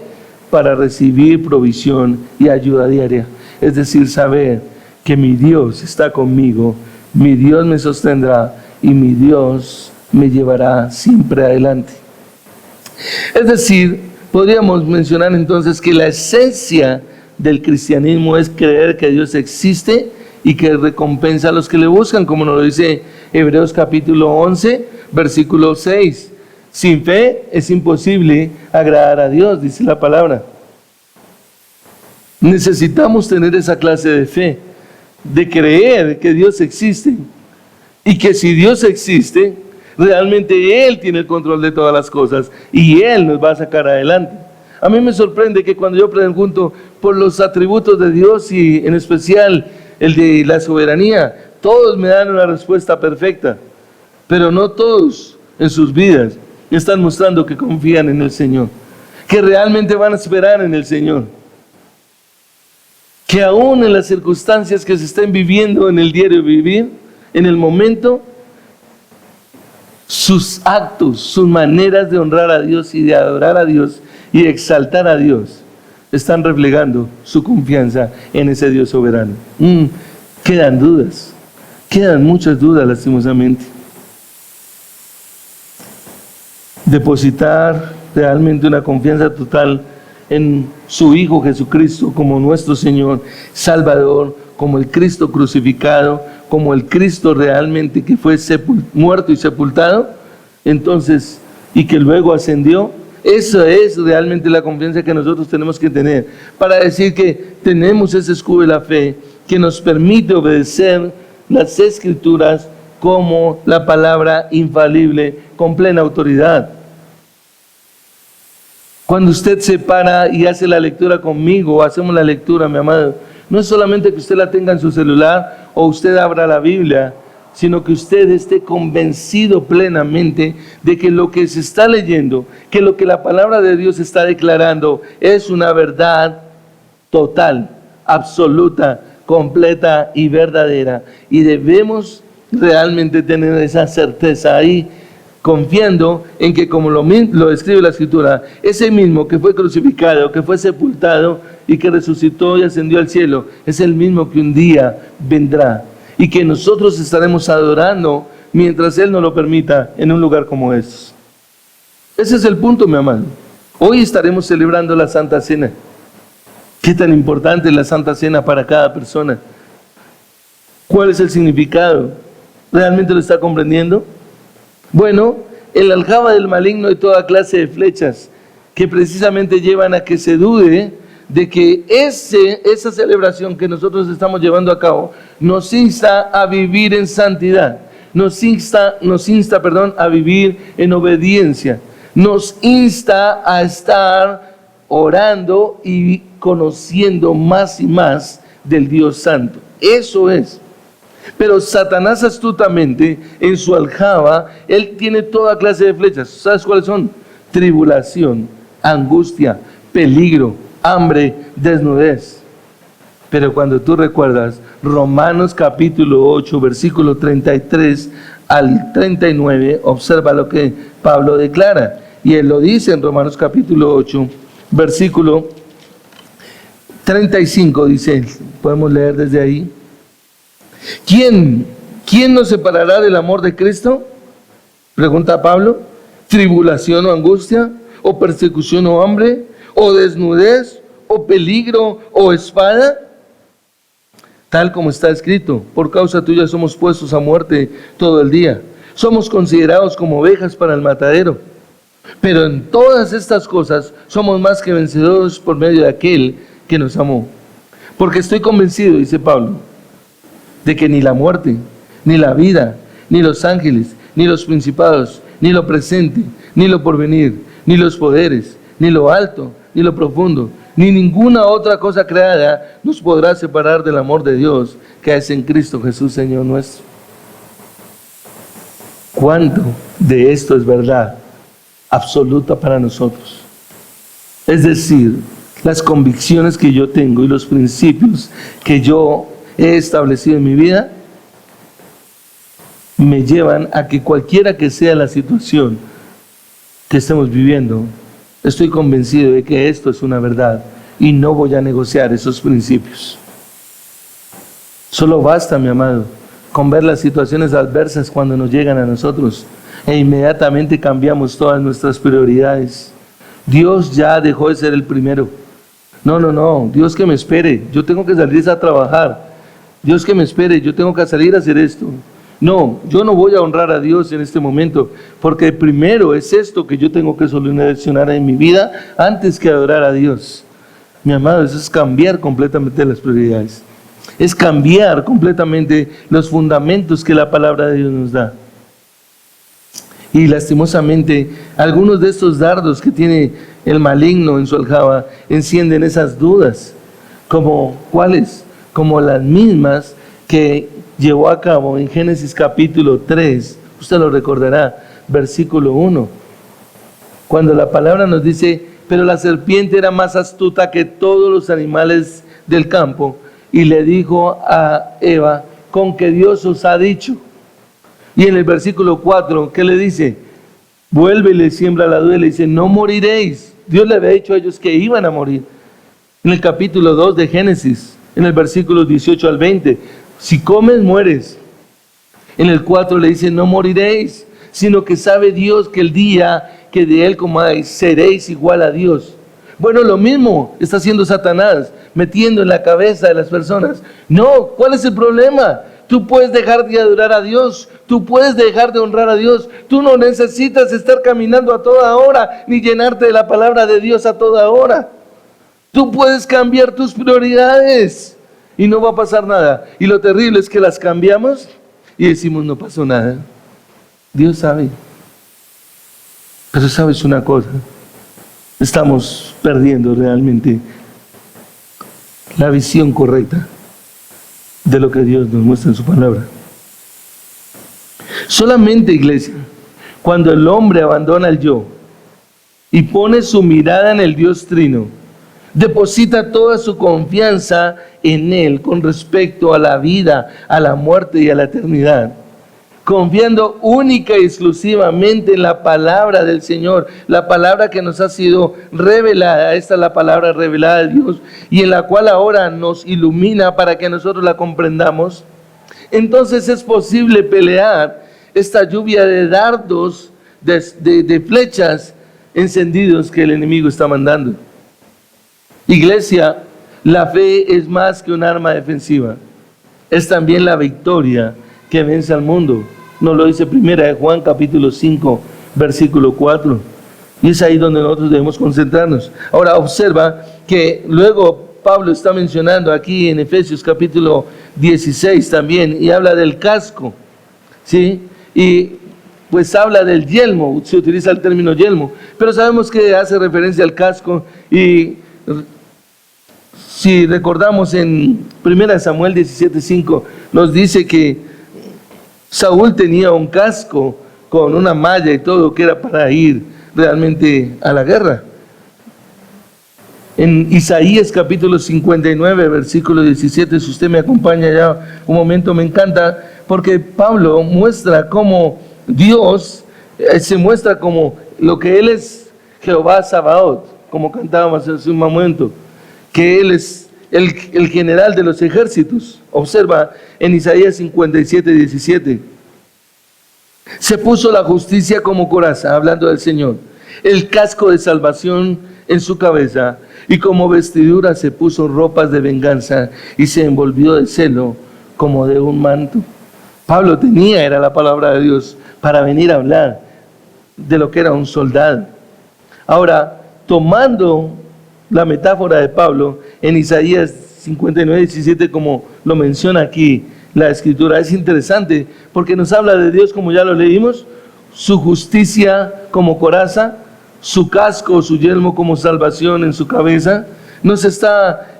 Para recibir provisión y ayuda diaria. Es decir, saber que mi Dios está conmigo, mi Dios me sostendrá y mi Dios me llevará siempre adelante. Es decir, podríamos mencionar entonces que la esencia del cristianismo es creer que Dios existe y que recompensa a los que le buscan, como nos lo dice Hebreos capítulo 11, versículo 6. Sin fe es imposible agradar a Dios, dice la palabra. Necesitamos tener esa clase de fe, de creer que Dios existe y que si Dios existe, realmente Él tiene el control de todas las cosas y Él nos va a sacar adelante. A mí me sorprende que cuando yo pregunto por los atributos de Dios y en especial el de la soberanía, todos me dan una respuesta perfecta, pero no todos en sus vidas están mostrando que confían en el Señor, que realmente van a esperar en el Señor, que aún en las circunstancias que se estén viviendo en el diario vivir, en el momento, sus actos, sus maneras de honrar a Dios y de adorar a Dios y de exaltar a Dios, están reflejando su confianza en ese Dios soberano. Quedan dudas, quedan muchas dudas lastimosamente. Depositar realmente una confianza total en su Hijo Jesucristo como nuestro Señor, Salvador, como el Cristo crucificado, como el Cristo realmente que fue muerto y sepultado, entonces, y que luego ascendió. Esa es realmente la confianza que nosotros tenemos que tener para decir que tenemos ese escudo de la fe que nos permite obedecer las Escrituras como la palabra infalible con plena autoridad. Cuando usted se para y hace la lectura conmigo, hacemos la lectura, mi amado, no es solamente que usted la tenga en su celular o usted abra la Biblia, sino que usted esté convencido plenamente de que lo que se está leyendo, que lo que la palabra de Dios está declarando es una verdad total, absoluta, completa y verdadera. Y debemos realmente tener esa certeza ahí, confiando en que, como lo describe la Escritura, ese mismo que fue crucificado, que fue sepultado y que resucitó y ascendió al cielo, es el mismo que un día vendrá y que nosotros estaremos adorando mientras Él nos lo permita en un lugar como estos. Ese es el punto, mi amado. Hoy estaremos celebrando la Santa Cena. ¿Qué tan importante es la Santa Cena para cada persona? ¿Cuál es el significado? ¿Realmente lo está comprendiendo? Bueno, en la aljaba del maligno hay toda clase de flechas que precisamente llevan a que se dude de que esa celebración que nosotros estamos llevando a cabo nos insta a vivir en santidad, nos insta, a vivir en obediencia, nos insta a estar orando y conociendo más y más del Dios Santo. Eso es. Pero Satanás astutamente, en su aljaba, él tiene toda clase de flechas. ¿Sabes cuáles son? Tribulación, angustia, peligro, hambre, desnudez. Pero cuando tú recuerdas Romanos capítulo 8, versículo 33 al 39, observa lo que Pablo declara. Y él lo dice en Romanos capítulo 8, versículo 35, dice, podemos leer desde ahí. ¿Quién nos separará del amor de Cristo? Pregunta Pablo. ¿Tribulación o angustia? ¿O persecución o hambre? ¿O desnudez? ¿O peligro? ¿O espada? Tal como está escrito, por causa tuya somos puestos a muerte todo el día. Somos considerados como ovejas para el matadero. Pero en todas estas cosas somos más que vencedores por medio de aquel que nos amó. Porque estoy convencido, dice Pablo, de que ni la muerte, ni la vida, ni los ángeles, ni los principados, ni lo presente, ni lo porvenir, ni los poderes, ni lo alto, ni lo profundo, ni ninguna otra cosa creada nos podrá separar del amor de Dios que es en Cristo Jesús, Señor nuestro. ¿Cuánto de esto es verdad absoluta para nosotros? Es decir, las convicciones que yo tengo y los principios que yo he establecido en mi vida me llevan a que cualquiera que sea la situación que estemos viviendo, estoy convencido de que esto es una verdad y no voy a negociar esos principios. Solo basta, mi amado, con ver las situaciones adversas cuando nos llegan a nosotros e inmediatamente cambiamos todas nuestras prioridades. Dios ya dejó de ser el primero. No, Dios que me espere, yo tengo que salir a trabajar. Dios que me espere, yo tengo que salir a hacer esto. No, yo no voy a honrar a Dios en este momento, porque primero es esto que yo tengo que solucionar en mi vida antes que adorar a Dios. Mi amado, eso es cambiar completamente las prioridades. Es cambiar completamente los fundamentos que la palabra de Dios nos da. Y lastimosamente, algunos de estos dardos que tiene el maligno en su aljaba encienden esas dudas. ¿Como cuáles? Como las mismas que llevó a cabo en Génesis capítulo 3, usted lo recordará, versículo 1, cuando la palabra nos dice, pero la serpiente era más astuta que todos los animales del campo, y le dijo a Eva, con que Dios os ha dicho. Y en el versículo 4, ¿qué le dice? Vuelve y le siembra la duda y le dice, no moriréis. Dios le había dicho a ellos que iban a morir. En el capítulo 2 de Génesis, en el versículo 18 al 20, si comes, mueres. En el 4 le dice, no moriréis, sino que sabe Dios que el día que de él comáis, seréis igual a Dios. Bueno, lo mismo está haciendo Satanás, metiendo en la cabeza de las personas. No, ¿cuál es el problema? Tú puedes dejar de adorar a Dios, tú puedes dejar de honrar a Dios, tú no necesitas estar caminando a toda hora, ni llenarte de la palabra de Dios a toda hora. Tú puedes cambiar tus prioridades y no va a pasar nada. Y lo terrible es que las cambiamos y decimos no pasó nada. Dios sabe. Pero sabes una cosa, estamos perdiendo realmente la visión correcta de lo que Dios nos muestra en su palabra. Solamente, iglesia, cuando el hombre abandona el yo y pone su mirada en el Dios Trino, deposita toda su confianza en Él con respecto a la vida, a la muerte y a la eternidad, confiando única y exclusivamente en la palabra del Señor, la palabra que nos ha sido revelada. Esta es la palabra revelada de Dios y en la cual ahora nos ilumina para que nosotros la comprendamos. Entonces es posible pelear esta lluvia de dardos, de flechas encendidos que el enemigo está mandando. Iglesia, la fe es más que un arma defensiva, es también la victoria que vence al mundo. Nos lo dice 1 Juan capítulo 5, versículo 4. Y es ahí donde nosotros debemos concentrarnos. Ahora observa que luego Pablo está mencionando aquí en Efesios capítulo 16 también, y habla del casco, ¿sí? Y pues habla del yelmo, se utiliza el término yelmo, pero sabemos que hace referencia al casco. Y si recordamos en 1 Samuel 17:5, nos dice que Saúl tenía un casco con una malla y todo, que era para ir realmente a la guerra. En Isaías capítulo 59, versículo 17, si usted me acompaña ya un momento, me encanta, porque Pablo muestra cómo Dios se muestra como lo que Él es, Jehová Sabaoth, como cantábamos hace un momento, que Él es el general de los ejércitos. Observa en Isaías 57, 17. Se puso la justicia como coraza, hablando del Señor, el casco de salvación en su cabeza, y como vestidura se puso ropas de venganza y se envolvió de celo como de un manto. Pablo era la palabra de Dios para venir a hablar de lo que era un soldado. Ahora, tomando la metáfora de Pablo en Isaías 59, 17, como lo menciona aquí la Escritura, es interesante porque nos habla de Dios, como ya lo leímos, su justicia como coraza, su casco, su yelmo como salvación en su cabeza.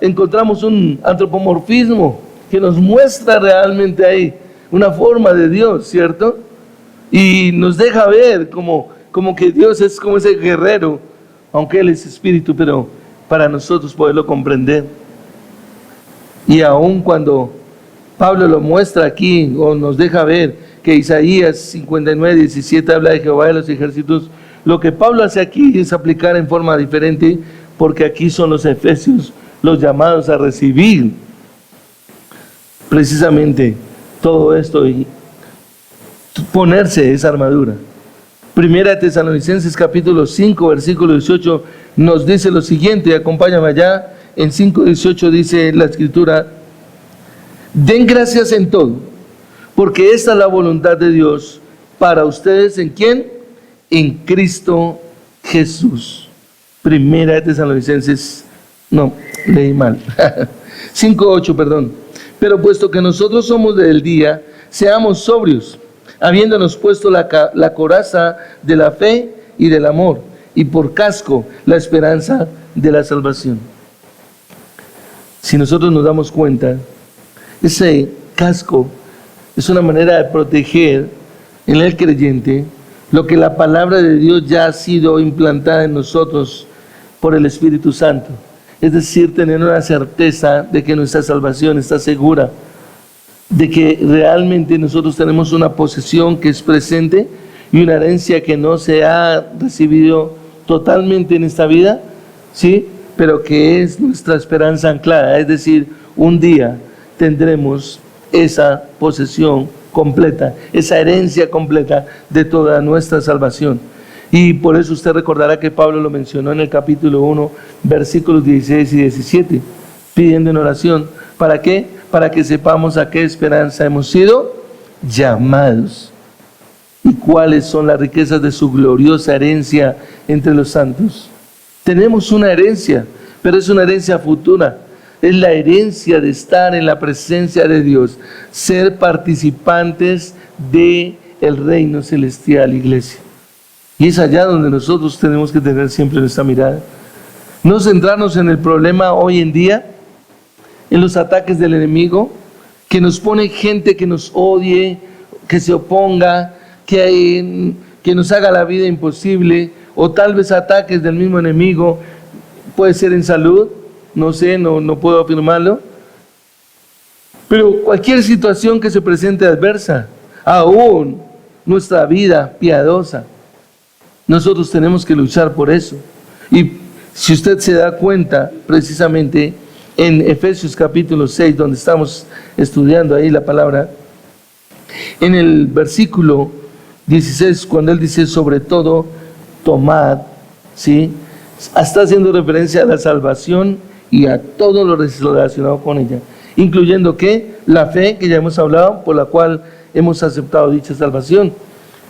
Encontramos un antropomorfismo que nos muestra realmente ahí una forma de Dios, ¿cierto? Y nos deja ver como que Dios es como ese guerrero, aunque Él es espíritu, pero para nosotros poderlo comprender. Y aun cuando Pablo lo muestra aquí, o nos deja ver que Isaías 59, 17 habla de Jehová de los ejércitos, lo que Pablo hace aquí es aplicar en forma diferente, porque aquí son los efesios los llamados a recibir precisamente todo esto y ponerse esa armadura. Primera Tesalonicenses capítulo 5, versículo 18 nos dice lo siguiente, acompáñame allá, en 5:18 dice la Escritura: den gracias en todo, porque esta es la voluntad de Dios para ustedes. ¿En quién? En Cristo Jesús. Primera Tesalonicenses, no, leí mal, 5:8, perdón. Pero puesto que nosotros somos del día, seamos sobrios, habiéndonos puesto la coraza de la fe y del amor, y por casco la esperanza de la salvación. Si nosotros nos damos cuenta, ese casco es una manera de proteger en el creyente lo que la palabra de Dios ya ha sido implantada en nosotros por el Espíritu Santo. Es decir, tener una certeza de que nuestra salvación está segura, de que realmente nosotros tenemos una posesión que es presente y una herencia que no se ha recibido totalmente en esta vida, ¿sí? Pero que es nuestra esperanza anclada. Es decir, un día tendremos esa posesión completa, esa herencia completa de toda nuestra salvación. Y por eso usted recordará que Pablo lo mencionó en el capítulo 1, versículos 16 y 17, pidiendo en oración. ¿Para qué? Para que sepamos a qué esperanza hemos sido llamados y cuáles son las riquezas de su gloriosa herencia entre los santos. Tenemos una herencia, pero es una herencia futura. Es la herencia de estar en la presencia de Dios, ser participantes del reino celestial, iglesia. Y es allá donde nosotros tenemos que tener siempre nuestra mirada. No centrarnos en el problema hoy en día, en los ataques del enemigo, que nos pone gente que nos odie, que se oponga, que nos haga la vida imposible, o tal vez ataques del mismo enemigo, puede ser en salud, no sé, no puedo afirmarlo, pero cualquier situación que se presente adversa, aún nuestra vida piadosa, nosotros tenemos que luchar por eso. Y si usted se da cuenta, precisamente en Efesios capítulo 6, donde estamos estudiando ahí la palabra, en el versículo 16, cuando él dice sobre todo, tomad, ¿sí? Está haciendo referencia a la salvación y a todo lo relacionado con ella, incluyendo que la fe que ya hemos hablado, por la cual hemos aceptado dicha salvación.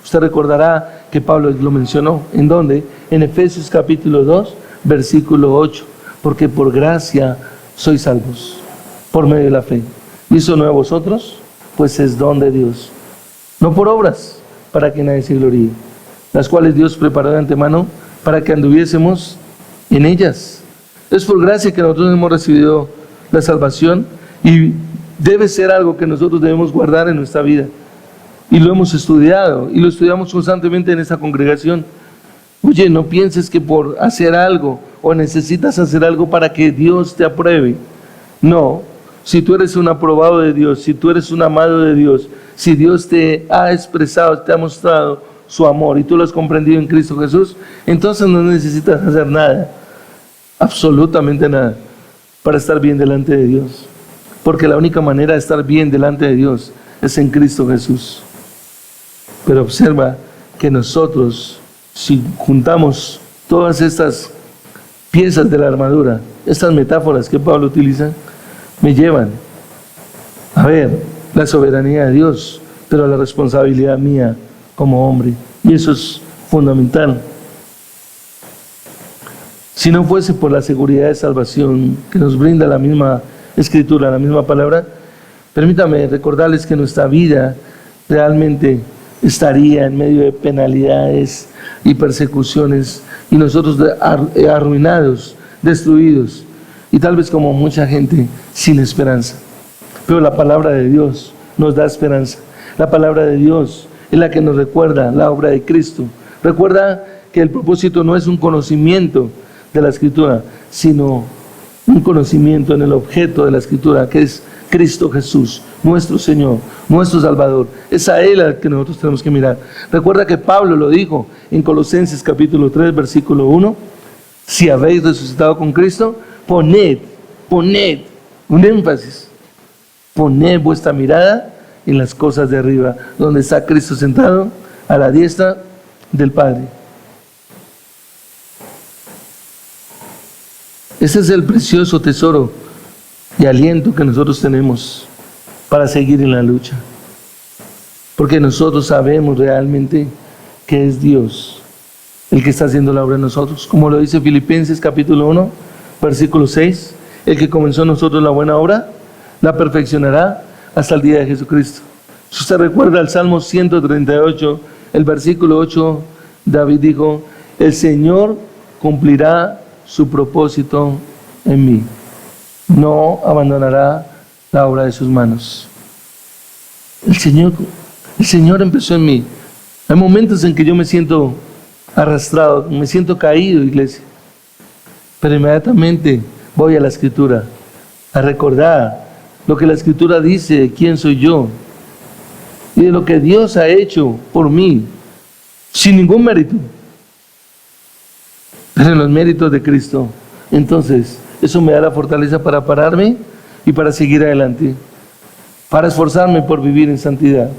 Usted recordará que Pablo lo mencionó. ¿En dónde? En Efesios capítulo 2, versículo 8. Porque por gracia sois salvos, por medio de la fe. ¿Y eso no de vosotros? Pues es don de Dios. No por obras, para que nadie se gloríe. Las cuales Dios preparó de antemano para que anduviésemos en ellas. Es por gracia que nosotros hemos recibido la salvación y debe ser algo que nosotros debemos guardar en nuestra vida. Y lo hemos estudiado y lo estudiamos constantemente en esta congregación. Oye, no pienses que por hacer algo o necesitas hacer algo para que Dios te apruebe. No, si tú eres un aprobado de Dios, si tú eres un amado de Dios, si Dios te ha expresado, te ha mostrado su amor y tú lo has comprendido en Cristo Jesús, entonces no necesitas hacer nada, absolutamente nada, para estar bien delante de Dios. Porque la única manera de estar bien delante de Dios es en Cristo Jesús. Pero observa que nosotros, si juntamos todas estas piezas de la armadura, estas metáforas que Pablo utiliza, me llevan a ver la soberanía de Dios, pero la responsabilidad mía como hombre. Y eso es fundamental. Si no fuese por la seguridad de salvación que nos brinda la misma Escritura, la misma palabra, permítame recordarles que nuestra vida realmente estaría en medio de penalidades y persecuciones y nosotros arruinados, destruidos y tal vez como mucha gente sin esperanza. Pero la palabra de Dios nos da esperanza. La palabra de Dios es la que nos recuerda la obra de Cristo. Recuerda que el propósito no es un conocimiento de la Escritura, sino un conocimiento en el objeto de la Escritura, que es Cristo Jesús, nuestro Señor, nuestro Salvador. Es a Él al que nosotros tenemos que mirar. Recuerda que Pablo lo dijo en Colosenses capítulo 3, versículo 1. Si habéis resucitado con Cristo, poned un énfasis. Poned vuestra mirada en las cosas de arriba, donde está Cristo sentado a la diestra del Padre. Ese es el precioso tesoro y aliento que nosotros tenemos para seguir en la lucha. Porque nosotros sabemos realmente que es Dios el que está haciendo la obra en nosotros. Como lo dice Filipenses capítulo 1, versículo 6. El que comenzó en nosotros la buena obra, la perfeccionará hasta el día de Jesucristo. Si usted recuerda el Salmo 138, el versículo 8, David dijo, el Señor cumplirá su propósito en mí. No abandonará la obra de sus manos. El Señor empezó en mí. Hay momentos en que yo me siento arrastrado, me siento caído, iglesia. Pero inmediatamente voy a la Escritura a recordar lo que la Escritura dice de quién soy yo y de lo que Dios ha hecho por mí, sin ningún mérito, pero en los méritos de Cristo. Entonces, eso me da la fortaleza para pararme y para seguir adelante, para esforzarme por vivir en santidad,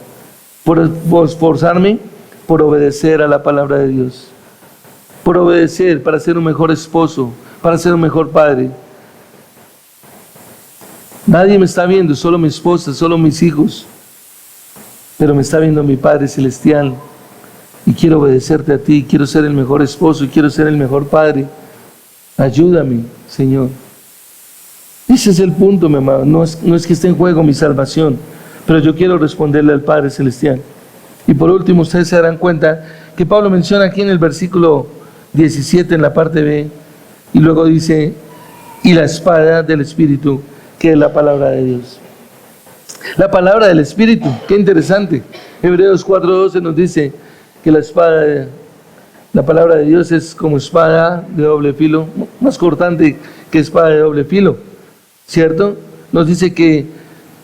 por esforzarme por obedecer a la palabra de Dios, por obedecer para ser un mejor esposo, para ser un mejor padre. Nadie me está viendo, solo mi esposa, solo mis hijos, pero me está viendo mi Padre Celestial y quiero obedecerte a ti, quiero ser el mejor esposo y quiero ser el mejor padre. Ayúdame, Señor. Ese es el punto, mi amado. No es que esté en juego mi salvación, pero yo quiero responderle al Padre Celestial. Y por último, ustedes se darán cuenta que Pablo menciona aquí en el versículo 17 en la parte B, y luego dice, y la espada del Espíritu, que es la palabra de Dios. La palabra del Espíritu, qué interesante. Hebreos 4:12 nos dice que la palabra de Dios es como espada de doble filo, más cortante que espada de doble filo, ¿cierto? Nos dice que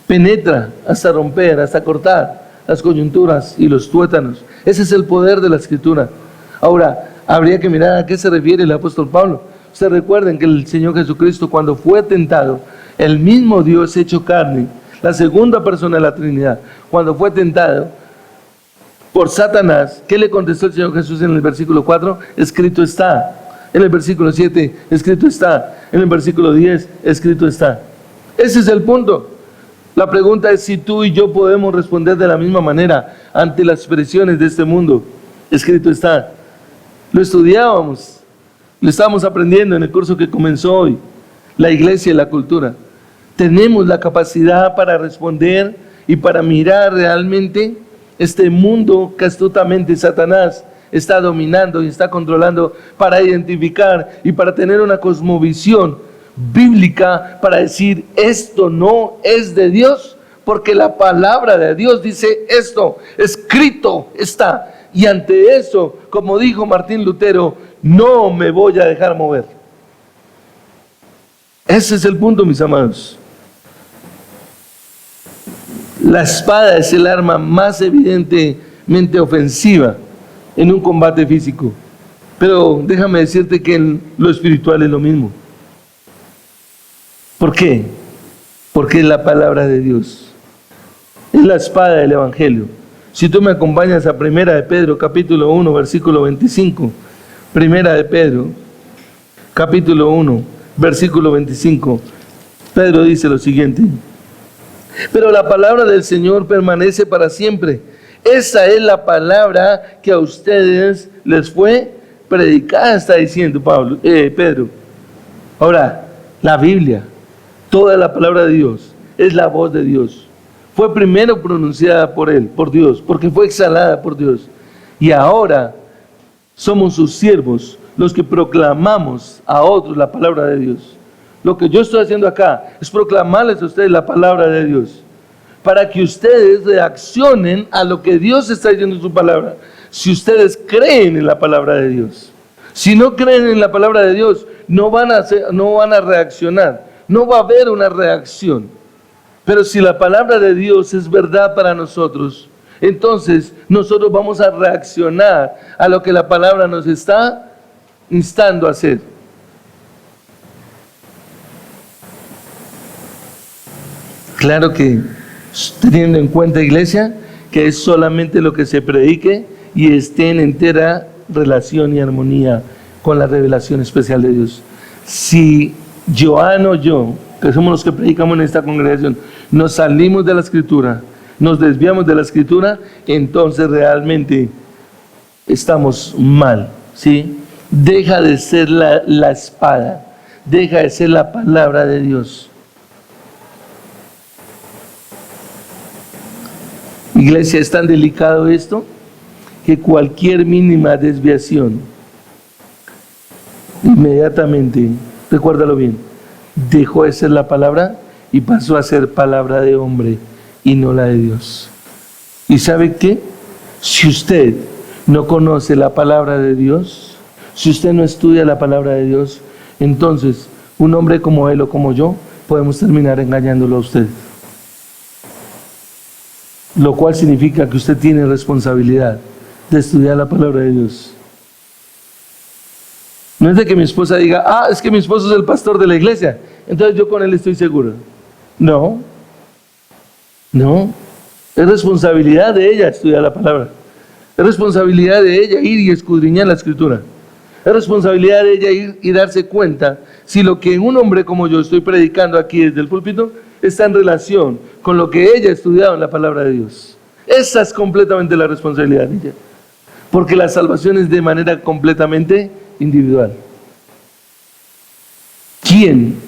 penetra hasta romper, hasta cortar las coyunturas y los tuétanos. Ese es el poder de la Escritura. Ahora, habría que mirar a qué se refiere el apóstol Pablo. Ustedes recuerden que el Señor Jesucristo, cuando fue tentado, el mismo Dios hecho carne, la segunda persona de la Trinidad, cuando fue tentado por Satanás, ¿qué le contestó el Señor Jesús en el versículo 4? Escrito está. En el versículo 7, escrito está. En el versículo 10, escrito está. Ese es el punto. La pregunta es si tú y yo podemos responder de la misma manera ante las presiones de este mundo. Escrito está. Lo estudiábamos, lo estábamos aprendiendo en el curso que comenzó hoy, la iglesia y la cultura. Tenemos la capacidad para responder y para mirar realmente este mundo que astutamente Satanás está dominando y está controlando, para identificar y para tener una cosmovisión bíblica, para decir esto no es de Dios, porque la palabra de Dios dice esto, escrito está. Y ante eso, como dijo Martín Lutero, no me voy a dejar mover. Ese es el punto, mis amados. La espada es el arma más evidentemente ofensiva en un combate físico. Pero déjame decirte que en lo espiritual es lo mismo. ¿Por qué? Porque es la palabra de Dios. Es la espada del Evangelio. Si tú me acompañas a Primera de Pedro, capítulo 1, versículo 25. Primera de Pedro, capítulo 1, versículo 25. Pedro dice lo siguiente: pero la palabra del Señor permanece para siempre. Esa es la palabra que a ustedes les fue predicada, está diciendo Pedro. Ahora, la Biblia, toda la palabra de Dios, es la voz de Dios. Fue primero pronunciada por Él, por Dios, porque fue exhalada por Dios. Y ahora somos sus siervos, los que proclamamos a otros la palabra de Dios. Lo que yo estoy haciendo acá es proclamarles a ustedes la palabra de Dios, para que ustedes reaccionen a lo que Dios está diciendo en su palabra. Si ustedes creen en la palabra de Dios, si no creen en la palabra de Dios, no van a reaccionar, no va a haber una reacción. Pero si la palabra de Dios es verdad para nosotros, entonces nosotros vamos a reaccionar a lo que la palabra nos está instando a hacer. Claro que, teniendo en cuenta, iglesia, que es solamente lo que se predique y esté en entera relación y armonía con la revelación especial de Dios. Si Joan o yo, que somos los que predicamos en esta congregación, nos salimos de la Escritura, nos desviamos de la Escritura, entonces realmente estamos mal, ¿sí? Deja de ser la espada, deja de ser la palabra de Dios. Iglesia, es tan delicado esto que cualquier mínima desviación, inmediatamente, recuérdalo bien, dejó de ser la palabra y pasó a ser palabra de hombre y no la de Dios. ¿Y sabe qué? Si usted no conoce la palabra de Dios, si usted no estudia la palabra de Dios, entonces un hombre como él o como yo podemos terminar engañándolo a usted. Lo cual significa que usted tiene responsabilidad de estudiar la palabra de Dios. No es de que mi esposa diga, es que mi esposo es el pastor de la iglesia, entonces yo con él estoy seguro. No, es responsabilidad de ella estudiar la palabra. Es responsabilidad de ella ir y escudriñar la Escritura. Es responsabilidad de ella ir y darse cuenta si lo que un hombre como yo estoy predicando aquí desde el púlpito está en relación con lo que ella ha estudiado en la palabra de Dios. Esa es completamente la responsabilidad de ella. Porque la salvación es de manera completamente individual. ¿Quién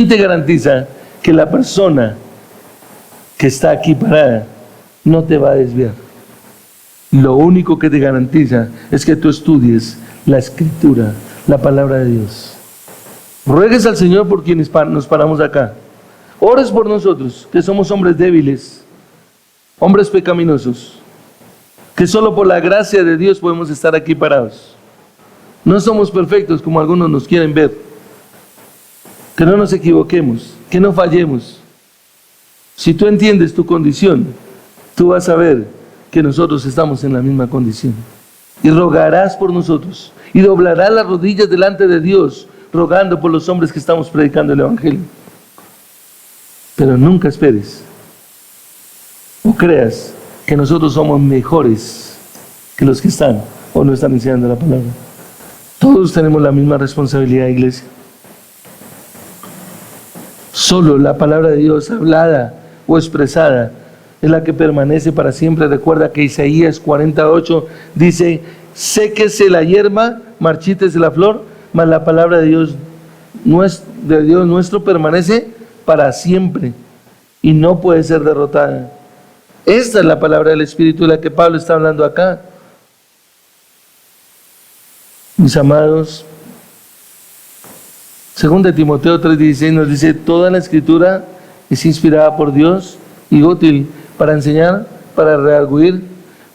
te garantiza que la persona que está aquí parada no te va a desviar? Lo único que te garantiza es que tú estudies la Escritura, la palabra de Dios. Ruegues al Señor por quienes nos paramos acá. Ores por nosotros, que somos hombres débiles, hombres pecaminosos, que solo por la gracia de Dios podemos estar aquí parados. No somos perfectos como algunos nos quieren ver. Que no nos equivoquemos, que no fallemos. Si tú entiendes tu condición, tú vas a ver que nosotros estamos en la misma condición. Y rogarás por nosotros, y doblarás las rodillas delante de Dios, rogando por los hombres que estamos predicando el Evangelio. Pero nunca esperes o creas que nosotros somos mejores que los que están o no están enseñando la palabra. Todos tenemos la misma responsabilidad, iglesia. Solo la palabra de Dios hablada o expresada es la que permanece para siempre. Recuerda que Isaías 48 dice: séquese la hierba, marchítese la flor, mas la palabra de Dios nuestro permanece para siempre y no puede ser derrotada. Esta es la palabra del Espíritu de la que Pablo está hablando acá. Mis amados, 2 Timoteo 3:16 nos dice: toda la Escritura es inspirada por Dios y útil para enseñar, para redarguir,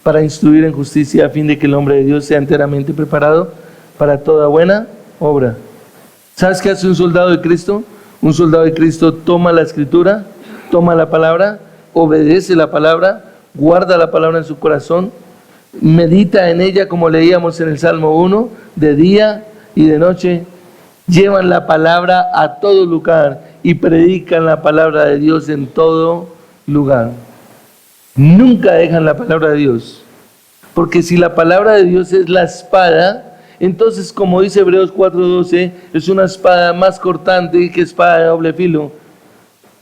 para instruir en justicia, a fin de que el hombre de Dios sea enteramente preparado para toda buena obra. ¿Sabes qué hace un soldado de Cristo? Un soldado de Cristo toma la Escritura, toma la palabra, obedece la palabra, guarda la palabra en su corazón, medita en ella, como leíamos en el Salmo 1, de día y de noche. Llevan la palabra a todo lugar y predican la palabra de Dios en todo lugar. Nunca dejan la palabra de Dios, porque si la palabra de Dios es la espada, entonces, como dice Hebreos 4:12, es una espada más cortante que espada de doble filo,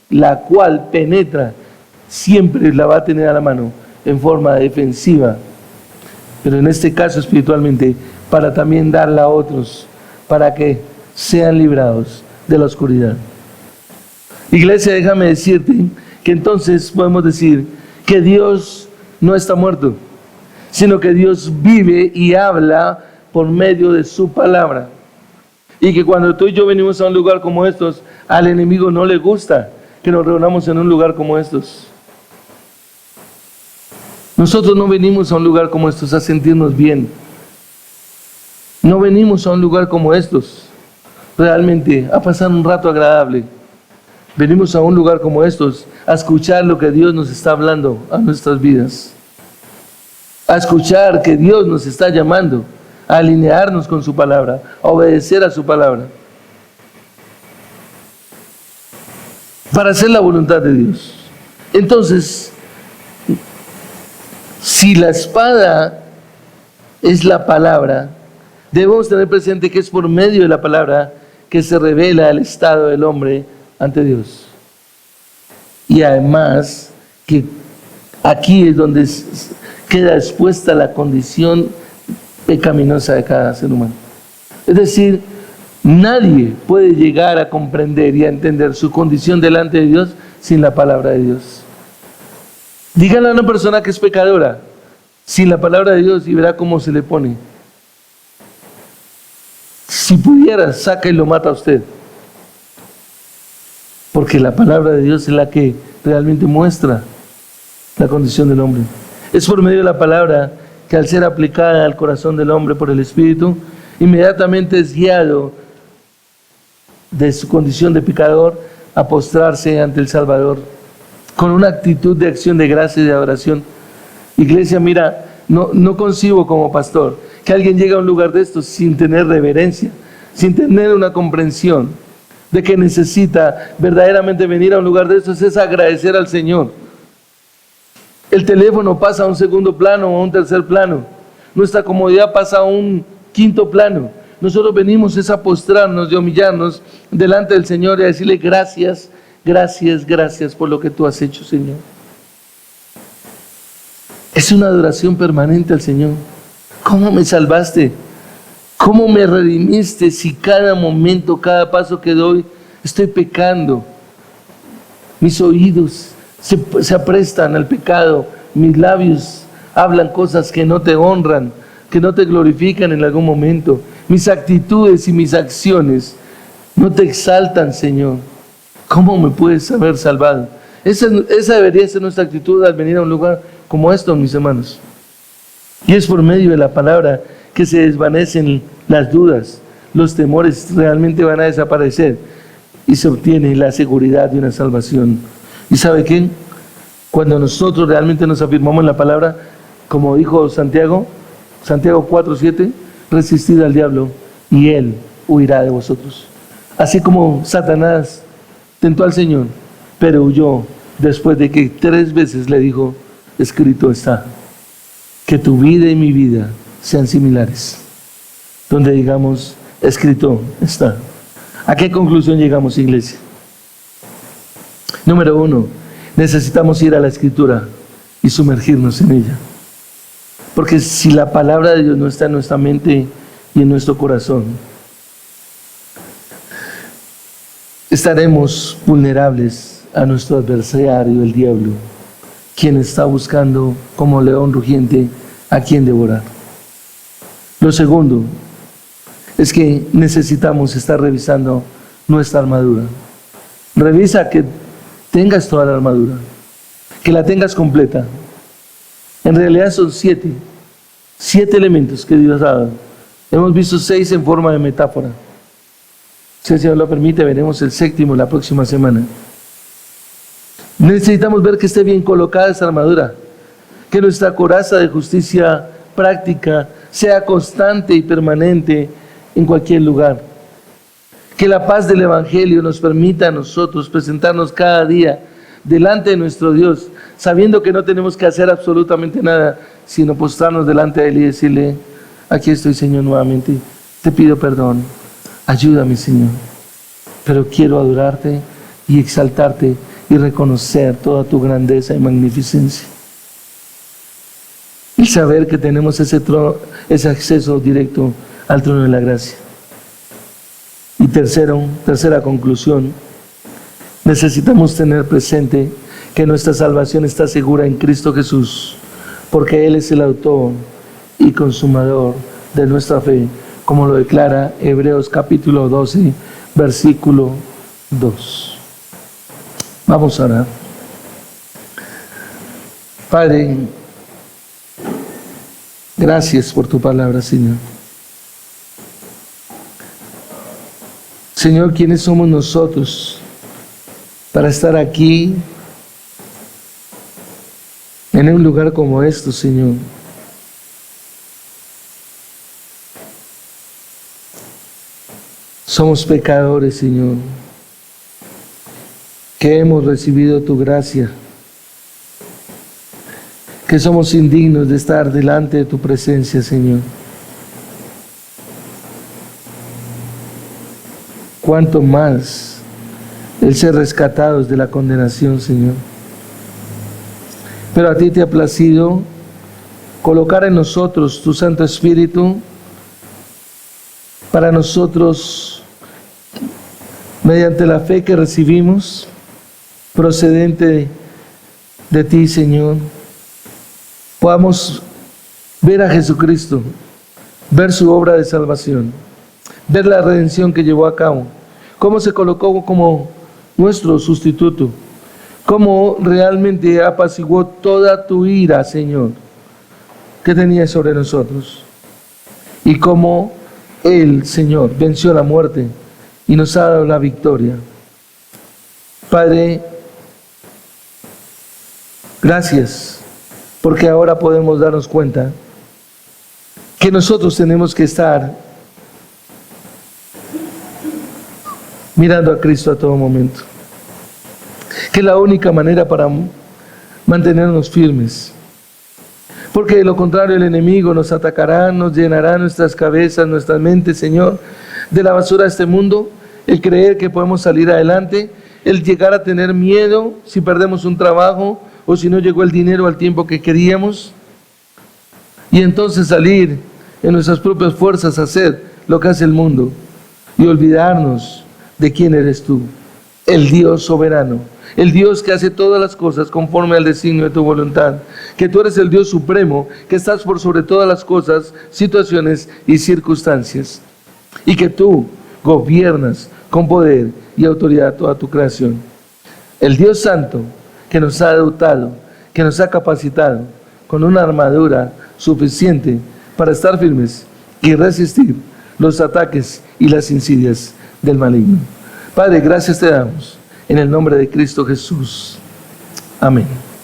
la cual penetra, siempre la va a tener a la mano en forma defensiva, pero en este caso espiritualmente, para también darla a otros, para que sean librados de la oscuridad. Iglesia, déjame decirte que entonces podemos decir que Dios no está muerto, sino que Dios vive y habla por medio de su palabra. Y que cuando tú y yo venimos a un lugar como estos, al enemigo no le gusta que nos reunamos en un lugar como estos. Nosotros no venimos a un lugar como estos a sentirnos bien. No venimos a un lugar como estos realmente a pasar un rato agradable. Venimos a un lugar como estos a escuchar lo que Dios nos está hablando a nuestras vidas. A escuchar que Dios nos está llamando a alinearnos con su palabra, a obedecer a su palabra, para hacer la voluntad de Dios. Entonces, si la espada es la palabra, debemos tener presente que es por medio de la palabra que se revela el estado del hombre ante Dios. Y además, que aquí es donde queda expuesta la condición pecaminosa de cada ser humano. Es decir, nadie puede llegar a comprender y a entender su condición delante de Dios sin la palabra de Dios. Díganle a una persona que es pecadora sin la palabra de Dios y verá cómo se le pone. Si pudiera, saca y lo mata a usted. Porque la palabra de Dios es la que realmente muestra la condición del hombre. Es por medio de la palabra que, al ser aplicada al corazón del hombre por el Espíritu, inmediatamente es guiado de su condición de pecador a postrarse ante el Salvador con una actitud de acción de gracia y de adoración. Iglesia, mira, no concibo como pastor que alguien llegue a un lugar de estos sin tener reverencia, sin tener una comprensión de que necesita verdaderamente venir a un lugar de estos, es agradecer al Señor. El teléfono pasa a un segundo plano o a un tercer plano. Nuestra comodidad pasa a un quinto plano. Nosotros venimos es a postrarnos y humillarnos delante del Señor y a decirle gracias, gracias, gracias por lo que tú has hecho, Señor. Es una adoración permanente al Señor. ¿Cómo me salvaste? ¿Cómo me redimiste si cada momento, cada paso que doy, estoy pecando? Mis oídos se aprestan al pecado, mis labios hablan cosas que no te honran, que no te glorifican en algún momento. Mis actitudes y mis acciones no te exaltan, Señor. ¿Cómo me puedes haber salvado? Esa debería ser nuestra actitud al venir a un lugar como esto, mis hermanos. Y es por medio de la palabra que se desvanecen las dudas, los temores realmente van a desaparecer y se obtiene la seguridad de una salvación. ¿Y sabe qué? Cuando nosotros realmente nos afirmamos en la palabra, como dijo Santiago 4:7, resistid al diablo y él huirá de vosotros. Así como Satanás tentó al Señor, pero huyó después de que 3 veces le dijo, escrito está, que tu vida y mi vida sean similares. Donde digamos, escrito está. ¿A qué conclusión llegamos, iglesia? Número 1, necesitamos ir a la Escritura y sumergirnos en ella. Porque si la palabra de Dios no está en nuestra mente y en nuestro corazón, estaremos vulnerables a nuestro adversario, el diablo, quien está buscando como león rugiente a quien devorar. Lo segundo es que necesitamos estar revisando nuestra armadura. Revisa que tengas toda la armadura, que la tengas completa. En realidad son 7 elementos que Dios ha dado. Hemos visto 6 en forma de metáfora. Si el Señor lo permite, veremos el 7º la próxima semana. Necesitamos ver que esté bien colocada esa armadura, que nuestra coraza de justicia práctica sea constante y permanente en cualquier lugar. Que la paz del Evangelio nos permita a nosotros presentarnos cada día delante de nuestro Dios, sabiendo que no tenemos que hacer absolutamente nada, sino postrarnos delante de Él y decirle, aquí estoy, Señor, nuevamente, te pido perdón, ayúdame, Señor, pero quiero adorarte y exaltarte y reconocer toda tu grandeza y magnificencia. Y saber que tenemos ese acceso directo al trono de la gracia. Y tercera conclusión, necesitamos tener presente que nuestra salvación está segura en Cristo Jesús, porque Él es el autor y consumador de nuestra fe, como lo declara Hebreos capítulo 12, versículo 2. Vamos a orar. Padre, gracias por tu palabra, Señor. Señor, ¿quiénes somos nosotros para estar aquí en un lugar como esto, Señor? Somos pecadores, Señor, que hemos recibido tu gracia, que somos indignos de estar delante de tu presencia, Señor. Cuánto más el ser rescatados de la condenación, Señor. Pero a ti te ha placido colocar en nosotros tu Santo Espíritu para nosotros, mediante la fe que recibimos, procedente de ti, Señor, podamos ver a Jesucristo, ver su obra de salvación, ver la redención que llevó a cabo, cómo se colocó como nuestro sustituto, cómo realmente apaciguó toda tu ira, Señor, que tenías sobre nosotros, y cómo Él, Señor, venció la muerte y nos ha dado la victoria. Padre, gracias, porque ahora podemos darnos cuenta que nosotros tenemos que estar mirando a Cristo a todo momento, que es la única manera para mantenernos firmes, porque de lo contrario el enemigo nos atacará, nos llenará nuestras cabezas, nuestras mentes, Señor, de la basura de este mundo, el creer que podemos salir adelante, el llegar a tener miedo si perdemos un trabajo o si no llegó el dinero al tiempo que queríamos, y entonces salir en nuestras propias fuerzas a hacer lo que hace el mundo y olvidarnos de quién eres tú, el Dios soberano, el Dios que hace todas las cosas conforme al designio de tu voluntad, que tú eres el Dios supremo, que estás por sobre todas las cosas, situaciones y circunstancias, y que tú gobiernas con poder y autoridad toda tu creación. El Dios Santo que nos ha dotado, que nos ha capacitado con una armadura suficiente para estar firmes y resistir los ataques y las insidias del maligno. Padre, gracias te damos en el nombre de Cristo Jesús. Amén.